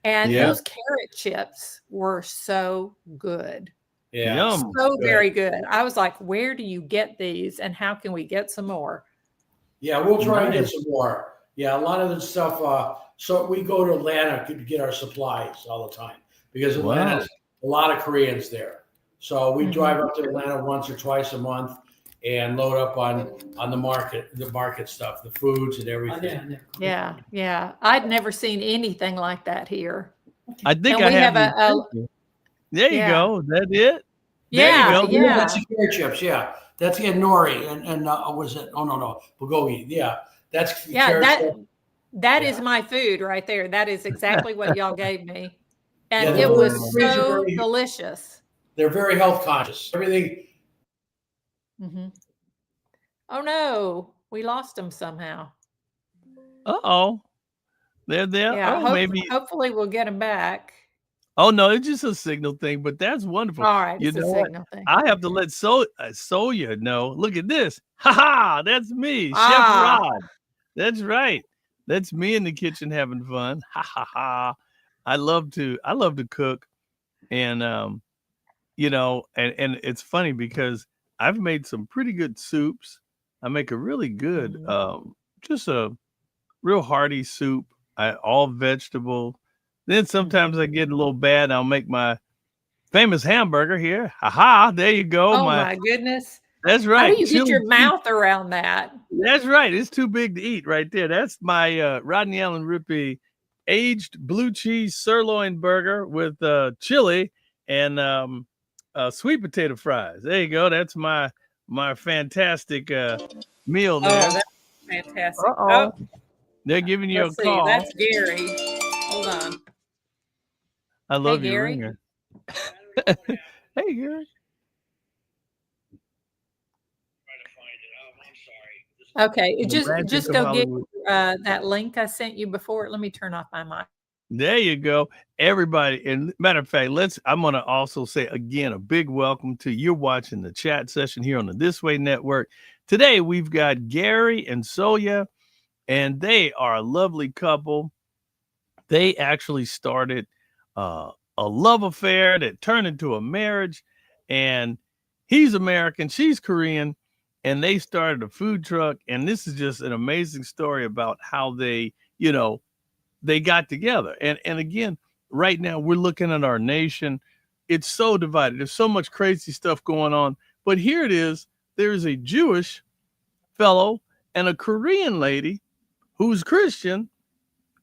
And those carrot chips were so good. Yeah. So very good. I was like, where do you get these, and how can we get some more? Yeah, we'll try and get Nice. some more. Yeah, a lot of the stuff. So we go to Atlanta to get our supplies all the time because Atlanta Wow. has a lot of Koreans there. So we Mhm. drive up to Atlanta once or twice a month and load up on the market stuff, the foods and everything. Yeah, yeah. I'd never seen anything like that here. I think And I we have have the picture. There you yeah. go. Is that it? There you Yeah, go. Oh, yeah, yeah. that's the carrot chips. Yeah, that's nori and was it? Oh no, bulgogi. Yeah, that's the Yeah, carrot that chip. that Yeah. is my food right there. That is exactly what y'all gave me. Yeah, And the it Oh, was Koreans are so very delicious. they're very health conscious. Everything. Mhm. Oh no, we lost them somehow. uh-oh. They're there. Yeah, Oh, maybe. hopefully we'll get them back. Oh no, it's just a signal thing, but that's wonderful. All right, You it's a know what? signal thing. I have to let Soya know. Look at this. Ha ha! That's me, Chef Ah. Rod. That's right. That's me in the kitchen having fun. Ha ha ha! I love to cook, and you know, and it's funny because I've made some pretty good soups. I make a really good, just a real hearty soup. All vegetable. Then sometimes I get a little bad. I'll make my famous hamburger here. Ha! There you go. Oh my goodness. That's How right. do you get Chili your cheese. mouth around that? That's right. It's too big to eat right there. That's my Rodney Allen Rippey aged blue cheese sirloin burger with chili and sweet potato fries. There you go. That's my fantastic meal there. Oh, that's fantastic. Uh-oh. They're giving you Let's a see. call. That's Gary. Hold on. I love your Gary. ringer. Hey, Gary. Okay, The just magic of go get Hollywood. that link I sent you before. Let me turn off my mic. There you go. Everybody, and matter of fact, I'm going to also say again a big welcome to you watching the chat session here on the This Way Network. Today we've got Gary and Soya, and they are a lovely couple. They actually started a love affair that turned into a marriage, and he's American, she's Korean, and they started a food truck. And this is just an amazing story about how they, they got together. And again, right now we're looking at our nation. It's so divided. There's so much crazy stuff going on. But here it is. There's a Jewish fellow and a Korean lady who's Christian,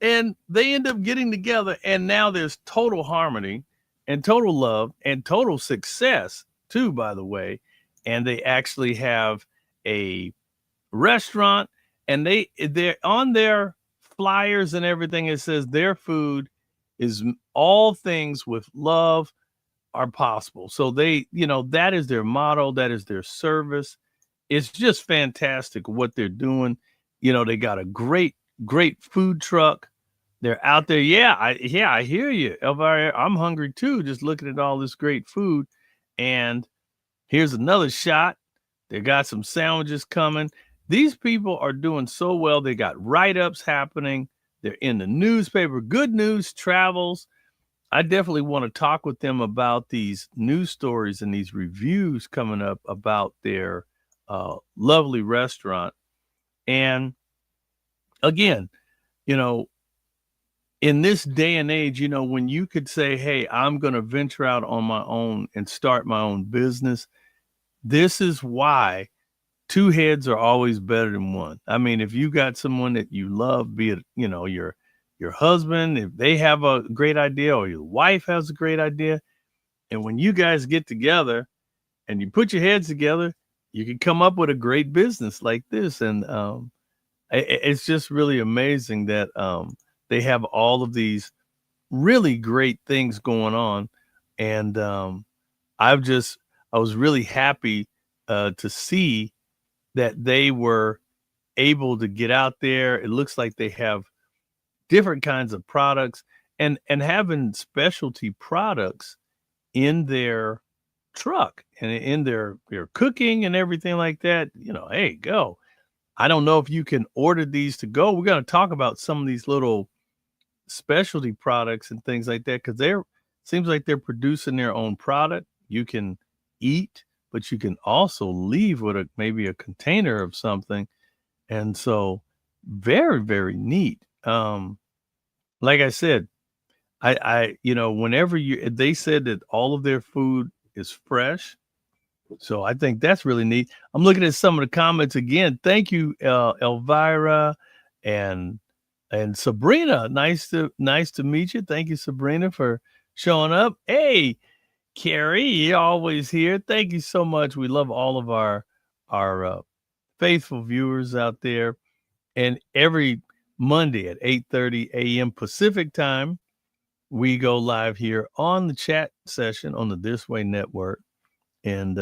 and they end up getting together. And now there's total harmony and total love and total success too, by the way. And they actually have a restaurant, and they're on their flyers and everything. It says their food is all things with love are possible. So they, that is their motto. That is their service. It's just fantastic what they're doing. They got a great food truck. They're out there. Yeah, I hear you, Elvira. I'm hungry too, just looking at all this great food. And here's another shot. They got some sandwiches coming. These people are doing so well. They got write-ups happening. They're in the newspaper. Good News Travels. I definitely want to talk with them about these news stories and these reviews coming up about their lovely restaurant. And again, in this day and age, when you could say, hey, I'm going to venture out on my own and start my own business, this is why two heads are always better than one. I mean, if you got someone that you love, be it, your husband, if they have a great idea, or your wife has a great idea, and when you guys get together and you put your heads together, you can come up with a great business like this. And it's just really amazing that they have all of these really great things going on. And I was really happy to see that they were able to get out there. It looks like they have different kinds of products and having specialty products in their truck and in their cooking and everything like that. Hey, go. I don't know if you can order these to go. We're going to talk about some of these little specialty products and things like that, because seems like they're producing their own product. You can eat, but you can also leave with maybe a container of something. And so very, very neat. Like I said, whenever they said that all of their food is fresh. So I think that's really neat. I'm looking at some of the comments again. Thank you, Elvira and Sabrina. Nice to meet you. Thank you, Sabrina, for showing up. Hey, Carrie, you're always here. Thank you so much. We love all of our faithful viewers out there. And every Monday at 8:30 a.m. Pacific time, we go live here on the chat session on the This Way Network. And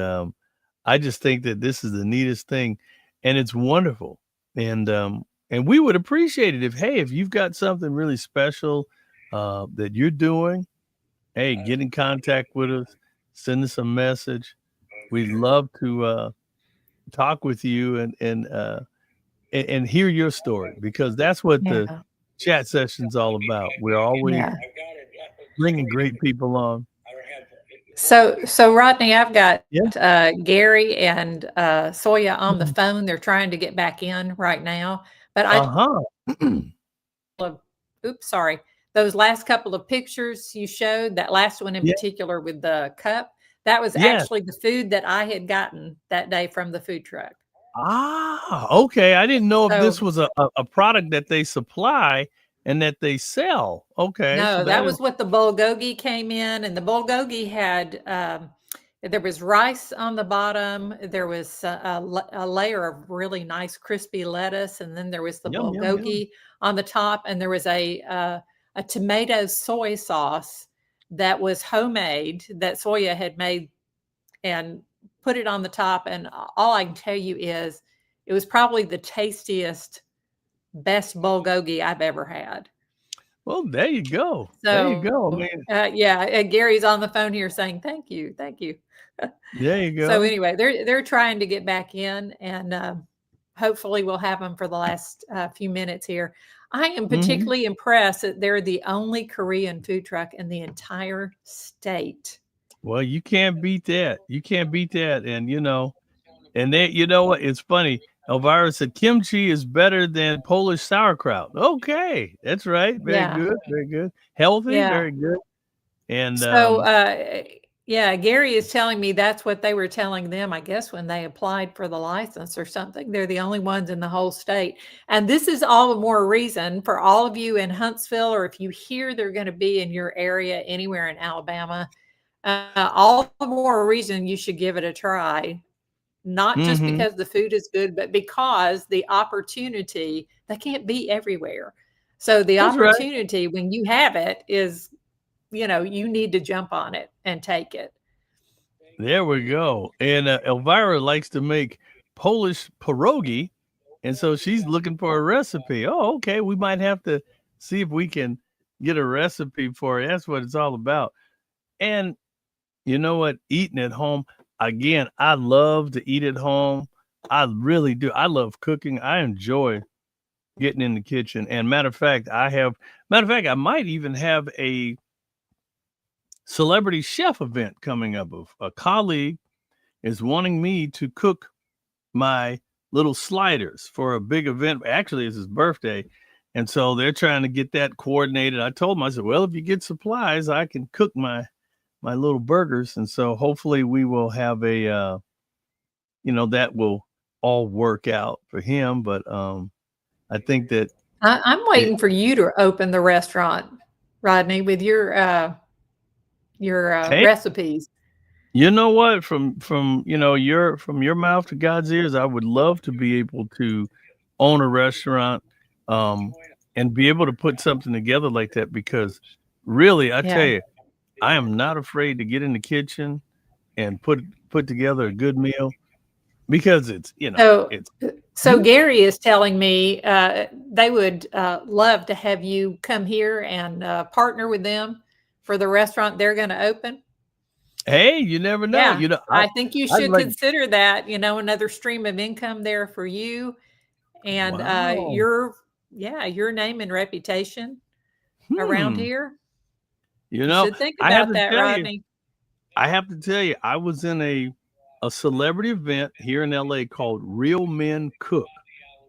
I just think that this is the neatest thing, and it's wonderful. And we would appreciate it if you've got something really special that you're doing, hey, get in contact with us, send us a message. We'd love to talk with you and hear your story, because that's what the chat session's all about. We're always bringing great people on. So Rodney, I've got Gary and Soya on the phone. They're trying to get back in right now, but sorry. Those last couple of pictures you showed, that last one in particular with the cup, that was actually the food that I had gotten that day from the food truck. Okay. I didn't know if this was a product that they supply and that they sell. Okay. No, so that was what the bulgogi came in, and the bulgogi had there was rice on the bottom. There was a layer of really nice crispy lettuce, and then there was the bulgogi on the top, and there was a tomato soy sauce that was homemade that Soya had made and put it on the top. And all I can tell you is it was probably the tastiest, best bulgogi I've ever had. Well, there you go. So, there you go. Gary's on the phone here saying, thank you. There you go. So anyway, they're trying to get back in, and hopefully we'll have them for the last few minutes here. I am particularly impressed that they're the only Korean food truck in the entire state. Well, you can't beat that. And, you know what? It's funny. Elvira said kimchi is better than Polish sauerkraut. Okay. That's right. Very good. Healthy. Very good. And so, Gary is telling me that's what they were telling them, I guess, when they applied for the license or something. They're the only ones in the whole state. And this is all the more reason for all of you in Huntsville, or if you hear they're going to be in your area anywhere in Alabama, all the more reason you should give it a try. Not just because the food is good, but because the opportunity, they can't be everywhere. So the opportunity, when you have it, is, you need to jump on it and take it. There we go. And Elvira likes to make Polish pierogi. And so she's looking for a recipe. Oh, okay. We might have to see if we can get a recipe for it. That's what it's all about. And you know what? Eating at home. Again, I love to eat at home. I really do. I love cooking. I enjoy getting in the kitchen. And matter of fact, I might even have a celebrity chef event coming up. A colleague is wanting me to cook my little sliders for a big event. Actually, it's his birthday. And so they're trying to get that coordinated. I told him, I said, well, if you get supplies, I can cook my little burgers. And so hopefully we will have that will all work out for him. But I think that I'm waiting for you to open the restaurant, Rodney, with your recipes. You know what? From your mouth to God's ears, I would love to be able to own a restaurant and be able to put something together like that, because really, I tell you, I am not afraid to get in the kitchen and put together a good meal, because it's. So Gary is telling me they would love to have you come here and partner with them for the restaurant they're going to open. Hey, you never know. Yeah, I think you should consider that, another stream of income there for you, and your name and reputation around here. You should think about that, Rodney. I have to tell you, I was in a celebrity event here in LA called Real Men Cook.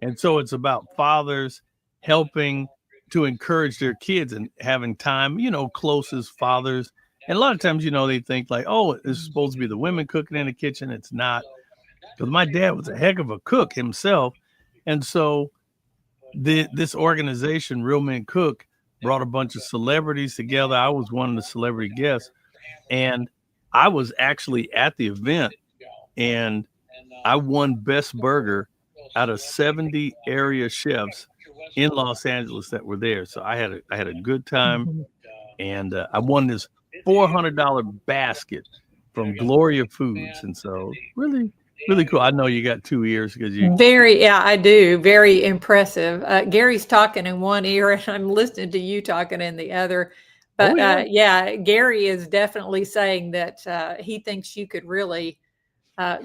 And so it's about fathers helping to encourage their kids and having time, close as fathers. And a lot of times, they think like, oh, it's supposed to be the women cooking in the kitchen. It's not. Because my dad was a heck of a cook himself. And so this organization, Real Men Cook, brought a bunch of celebrities together. I was one of the celebrity guests. And I was actually at the event, and I won Best Burger out of 70 area chefs in Los Angeles that were there. So I had a good time, and I won this $400 basket from Gloria Foods, and so really cool. I know you got 2 ears because you I do. Very impressive. Gary's talking in one ear, and I'm listening to you talking in the other. But Gary is definitely saying that he thinks you could really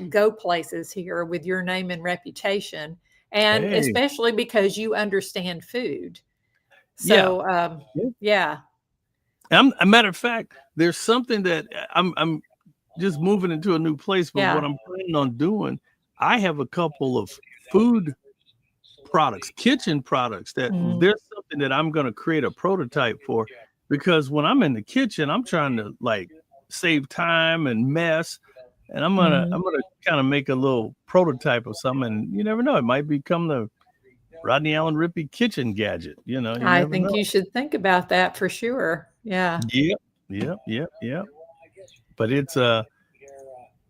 go places here with your name and reputation, and especially because you understand food. So, A matter of fact, there's something that I'm just moving into a new place, but what I'm planning on doing, I have a couple of food products, kitchen products that there's something that I'm going to create a prototype for, because when I'm in the kitchen, I'm trying to like save time and mess. And I'm gonna kind of make a little prototype of something, and you never know, it might become the Rodney Allen Rippey kitchen gadget. I think you should think about that for sure. Yeah. Yep. But it's a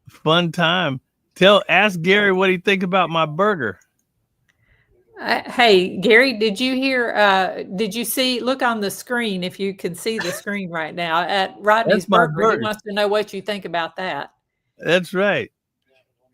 fun time. Ask Gary what he think about my burger. Hey, Gary, did you hear? Did you see? Look on the screen if you can see the screen right now at Rodney's burger. He wants to know what you think about that. That's right.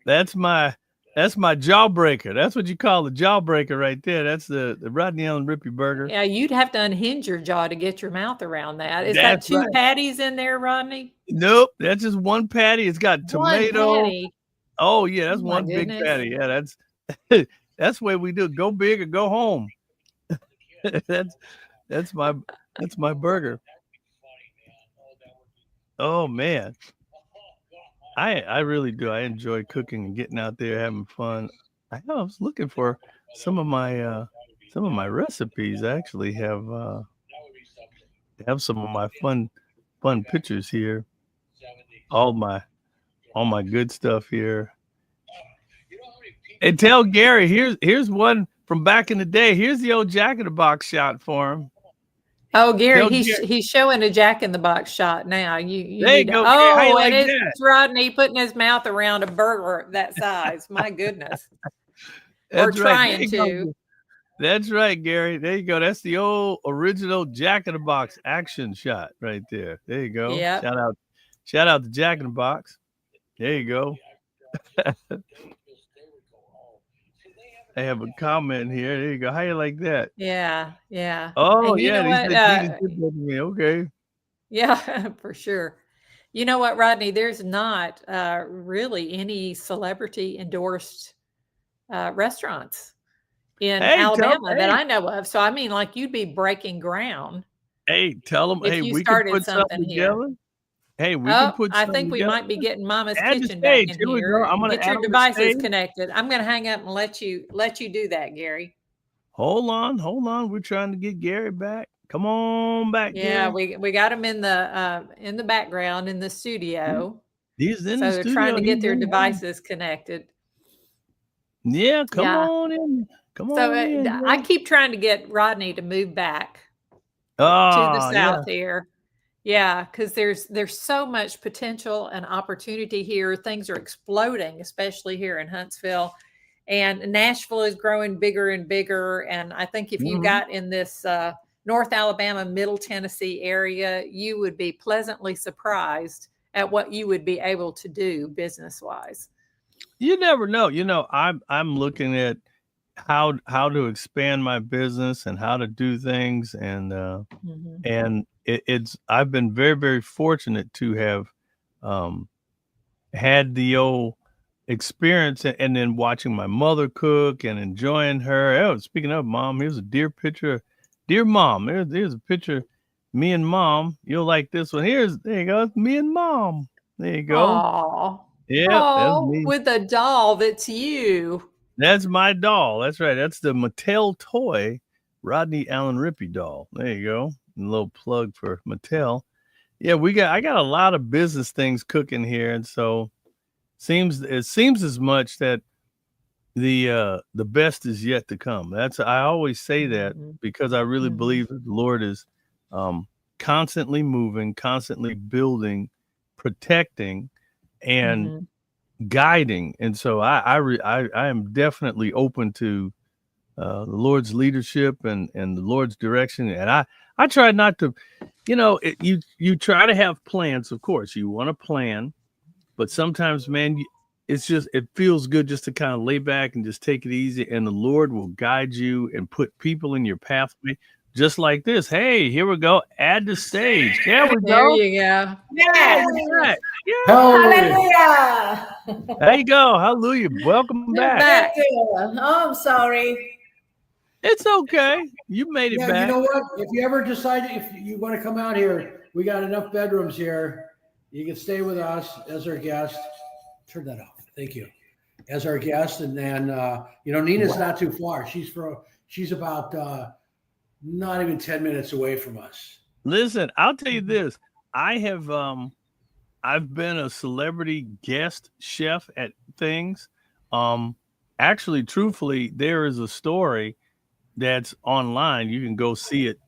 That's my jawbreaker. That's what you call the jawbreaker right there. That's the Rodney Allen Rippey burger. Yeah, you'd have to unhinge your jaw to get your mouth around that. Is that two patties in there, Rodney? Nope, that's just one patty. It's got tomato. One patty. Oh yeah, that's one big patty. Yeah, that's the way we do it. Go big or go home. that's my burger. Oh man. I really do. I enjoy cooking and getting out there having fun. I was looking for some of my recipes. I actually have some of my fun pictures here. All my good stuff here. And tell Gary, here's one from back in the day. Here's the old Jack in the Box shot for him. Oh, Gary, he's showing a Jack in the Box shot now. You there you go. Oh, and it's Rodney putting his mouth around a burger that size. My goodness. Or trying to. That's right, Gary. There you go. That's the old original Jack in the Box action shot right there. There you go. Yeah. Shout out to Jack in the Box. There you go. I have a comment here. There you go. How you like that? Yeah. Oh, yeah. Okay. Yeah, for sure. You know what, Rodney? There's not really any celebrity endorsed restaurants in Alabama that I know of. So, I mean, like you'd be breaking ground. Hey, tell them. If you started something here. Hey, we can put I think we might be getting Mama's Add Kitchen back in here. here. I'm gonna get your devices connected. I'm going to hang up and let you do that, Gary. Hold on. We're trying to get Gary back. Come on back. Yeah, Gary. we got him in the background in the studio. He's in the studio. They're trying to get their devices connected. Yeah, come on in. Come on in. I keep trying to get Rodney to move back to the south here. Yeah, because there's so much potential and opportunity here. Things are exploding, especially here in Huntsville. And Nashville is growing bigger and bigger. And I think if you got in this North Alabama, Middle Tennessee area, you would be pleasantly surprised at what you would be able to do business-wise. You never know. I'm looking at how to expand my business and how to do things, and I've been very, very fortunate to have had the old experience, and then watching my mother cook and enjoying her. Oh, speaking of Mom, here's a dear picture. Dear Mom, there's a picture. Me and Mom. You'll like this one. There you go. It's me and Mom. There you go. Aww. Yeah, that's me. With a doll that's you. That's my doll. That's right. That's the Mattel toy Rodney Allen Rippey doll. There you go. A little plug for Mattel. Yeah, I got a lot of business things cooking here, and so it seems as much that the best is yet to come. I always say that because I really believe that the Lord is constantly moving, constantly building, protecting, and guiding. And so I am definitely open to the Lord's leadership and the Lord's direction. And I try not to, you try to have plans. Of course, you want to plan, but sometimes, man, it feels good just to kind of lay back and just take it easy. And the Lord will guide you and put people in your pathway, just like this. Hey, here we go. Add the stage. There we There go. you go. Yes. Right. Yeah. Hallelujah. Hallelujah. There you go. Hallelujah. Welcome back. back. Thank you. Oh, I'm sorry. It's okay. You made it Yeah, back. you know what? If you ever decide if you want to come out here, we got enough bedrooms here. You can stay with us as our guest. Turn that off. Thank you. As our guest, and then Nina's not too far. She's about not even 10 minutes away from us. Listen, I'll tell you this. I've been a celebrity guest chef at things. Actually, truthfully, there is a story that's online. You can go see it.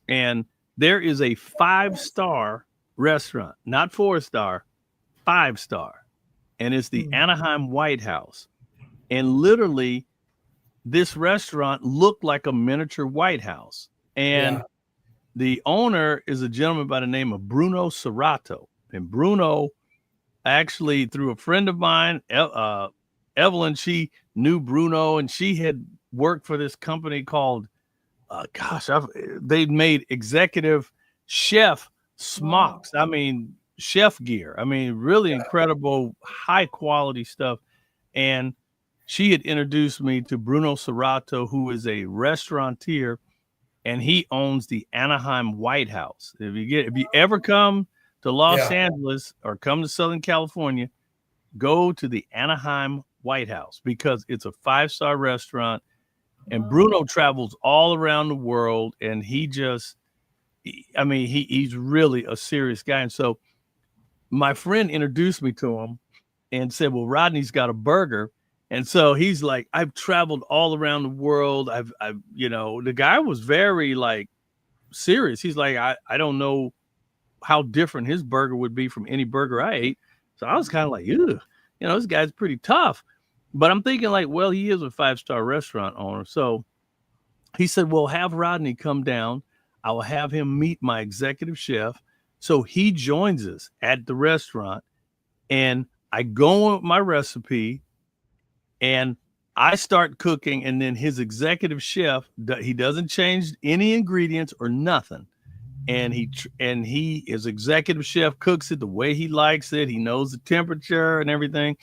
And there is a 5-star restaurant, not 4-star, 5-star. And it's the Anaheim White House. And literally, this restaurant looked like a miniature White House. And the owner is a gentleman by the name of Bruno Serrato. And Bruno, actually, through a friend of mine, Evelyn, she knew Bruno, and she had worked for this company called, they made executive chef smocks. I mean, chef gear. I mean, really incredible, high quality stuff. And she had introduced me to Bruno Serrato, who is a restaurateur, and he owns the Anaheim White House. If you ever come to Los Angeles or come to Southern California, go to the Anaheim White House because it's a 5-star restaurant. And Bruno travels all around the world, and he's really a serious guy. And so my friend introduced me to him and said, well, Rodney's got a burger. And so he's like, I've traveled all around the world. The guy was very serious. He's like, I don't know how different his burger would be from any burger I ate. So I was kind of like, ew, this guy's pretty tough. But I'm thinking well, he is a 5-star restaurant owner. So he said, well, have Rodney come down. I will have him meet my executive chef. So he joins us at the restaurant, and I go with my recipe and I start cooking. And then his executive chef, he doesn't change any ingredients or nothing. And his executive chef cooks it the way he likes it. He knows the temperature and everything.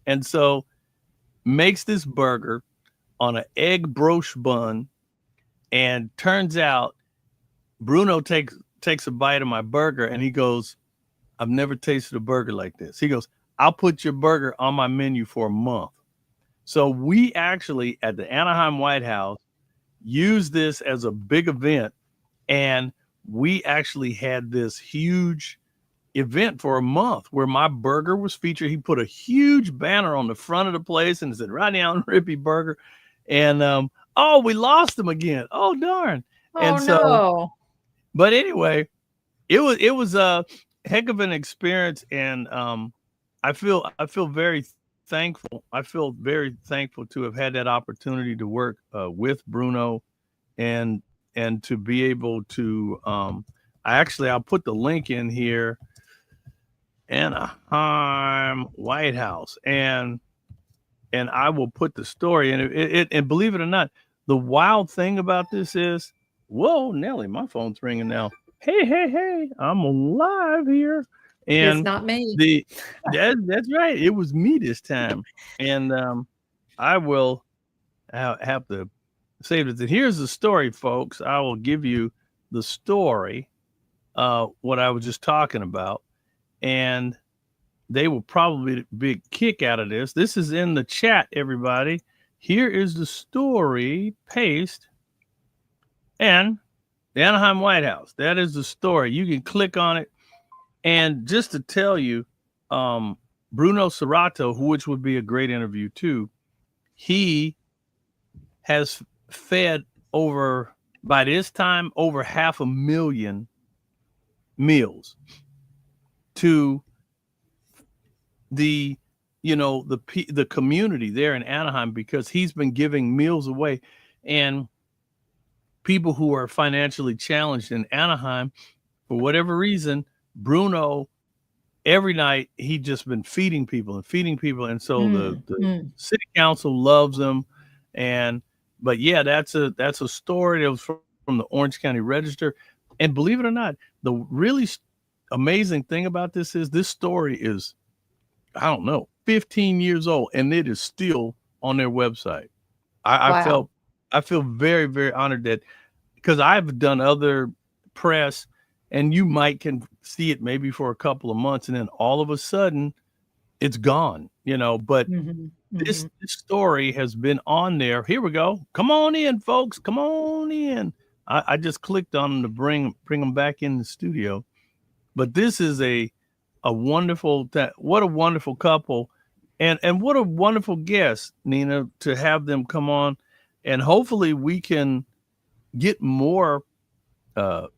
And so makes this burger on an egg broche bun. And turns out Bruno takes a bite of my burger and he goes, I've never tasted a burger like this. He goes, I'll put your burger on my menu for a month. So we actually at the Anaheim White House used this as a big event. And we actually had this huge event for a month where my burger was featured. He put a huge banner on the front of the place and said, Rodney Allen Rippey Burger. And, we lost him again. Oh, darn. No. But anyway, it was a heck of an experience. And, I feel very thankful. I feel very thankful to have had that opportunity to work, with Bruno and to be able to, I'll put the link in here, Anaheim White House, and I will put the story in it. And believe it or not, the wild thing about this is, whoa, Nelly, my phone's ringing now. Hey, I'm alive here. And it's not me. That's right. It was me this time. And I will have to save it. Here's the story, folks. I will give you the story, what I was just talking about. And they will probably be a kick out of this. This is in the chat, everybody. here is the story paste and the Anaheim White House. That is the story. You can click on it. And just to tell you, Bruno Serrato, which would be a great interview too, he has fed by this time, over 500,000 meals to the community there in Anaheim, because he's been giving meals away, and people who are financially challenged in Anaheim, for whatever reason, Bruno, every night he just been feeding people, and so the city council loves them. But yeah, that's a story that was from the Orange County Register. And believe it or not, the really amazing thing about this is this story is, I don't know, 15 years old, and it is still on their website. Wow. I feel very, very honored that, because I've done other press, and you can see it maybe for a couple of months, and then all of a sudden it's gone, but this story has been on there. Here we go. Come on in, folks. Come on in. I just clicked on them to bring them back in the studio. But this is a wonderful, what a wonderful couple, and what a wonderful guest, Nina, to have them come on, and hopefully we can get more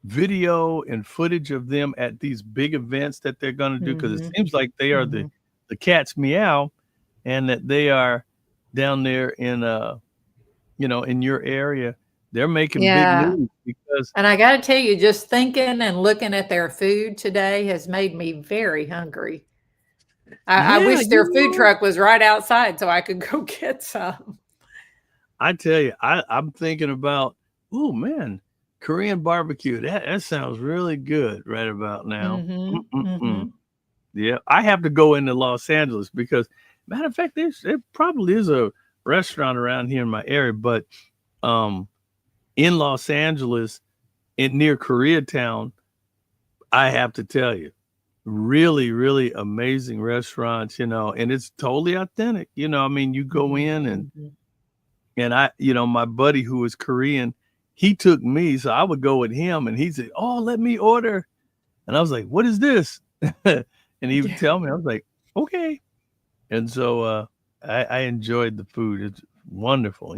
video and footage of them at these big events that they're going to do, because it seems like they are the cat's meow, and that they are down there in in your area. They're making big news, because, and I got to tell you, just thinking and looking at their food today has made me very hungry. I wish their food truck was right outside so I could go get some. I tell you, I'm thinking about, oh man, Korean barbecue. That sounds really good right about now. Yeah, I have to go into Los Angeles, because, matter of fact, there probably is a restaurant around here in my area, but in Los Angeles, near Koreatown, I have to tell you, really, really amazing restaurants, and it's totally authentic. I mean, you go in and I, my buddy who is Korean, he took me, so I would go with him, and he said, "Oh, let me order," and I was like, "What is this?" And he would tell me. I was like, "Okay," and so I enjoyed the food. It's wonderful,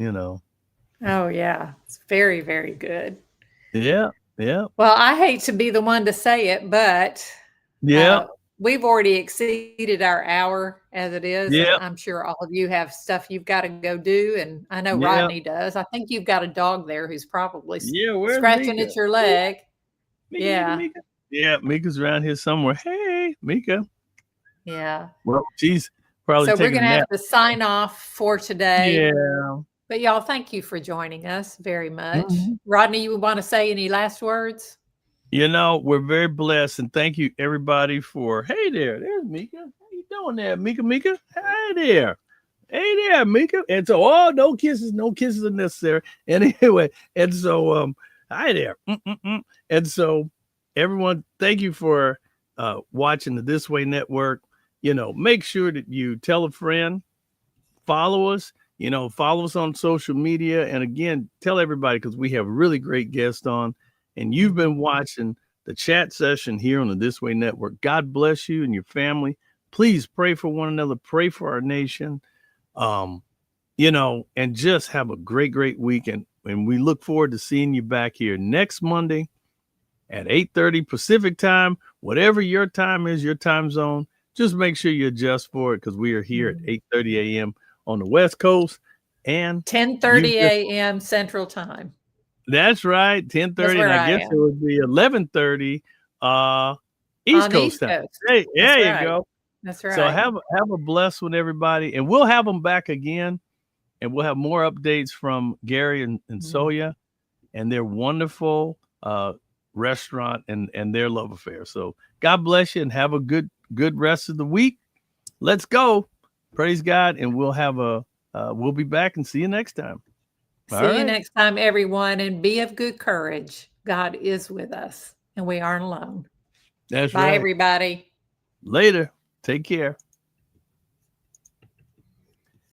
Oh yeah, it's very, very good. Yeah. Well, I hate to be the one to say it, but we've already exceeded our hour as it is. Yeah. I'm sure all of you have stuff you've got to go do, and I know Rodney does. I think you've got a dog there who's probably scratching Mika? at your leg. Mika. Yeah, Mika's around here somewhere. Hey, Mika. Yeah. Well, she's probably so we're taking gonna a have to sign off for today. Yeah. But y'all, thank you for joining us very much. Rodney, you want to say any last words? We're very blessed, and thank you everybody for. Hey there's Mika. How you doing there, Mika? Hey there, Mika. And so, no kisses are necessary. And anyway, and so hi there. And so, everyone, thank you for watching the This Way Network. Make sure that you tell a friend, follow us. Follow us on social media. And again, tell everybody, because we have really great guests on. And you've been watching the chat session here on the This Way Network. God bless you and your family. Please pray for one another. Pray for our nation. And just have a great, great weekend. And we look forward to seeing you back here next Monday at 8:30 Pacific time. Whatever your time is, your time zone, just make sure you adjust for it, because we are here at 8:30 a.m. on the West Coast, and 10:30 a.m. Central Time. That's right, 10:30, and I guess it would be 11:30 East Coast time. Hey, there you go. That's right. So have a blessed one, everybody, and we'll have them back again, and we'll have more updates from Gary and Soya and their wonderful restaurant and their love affair. So God bless you, and have a good rest of the week. Let's go. Praise God, and we'll be back, and see you next time. See you next time, everyone, and be of good courage. God is with us, and we aren't alone. That's Bye, right. everybody. Later. Take care.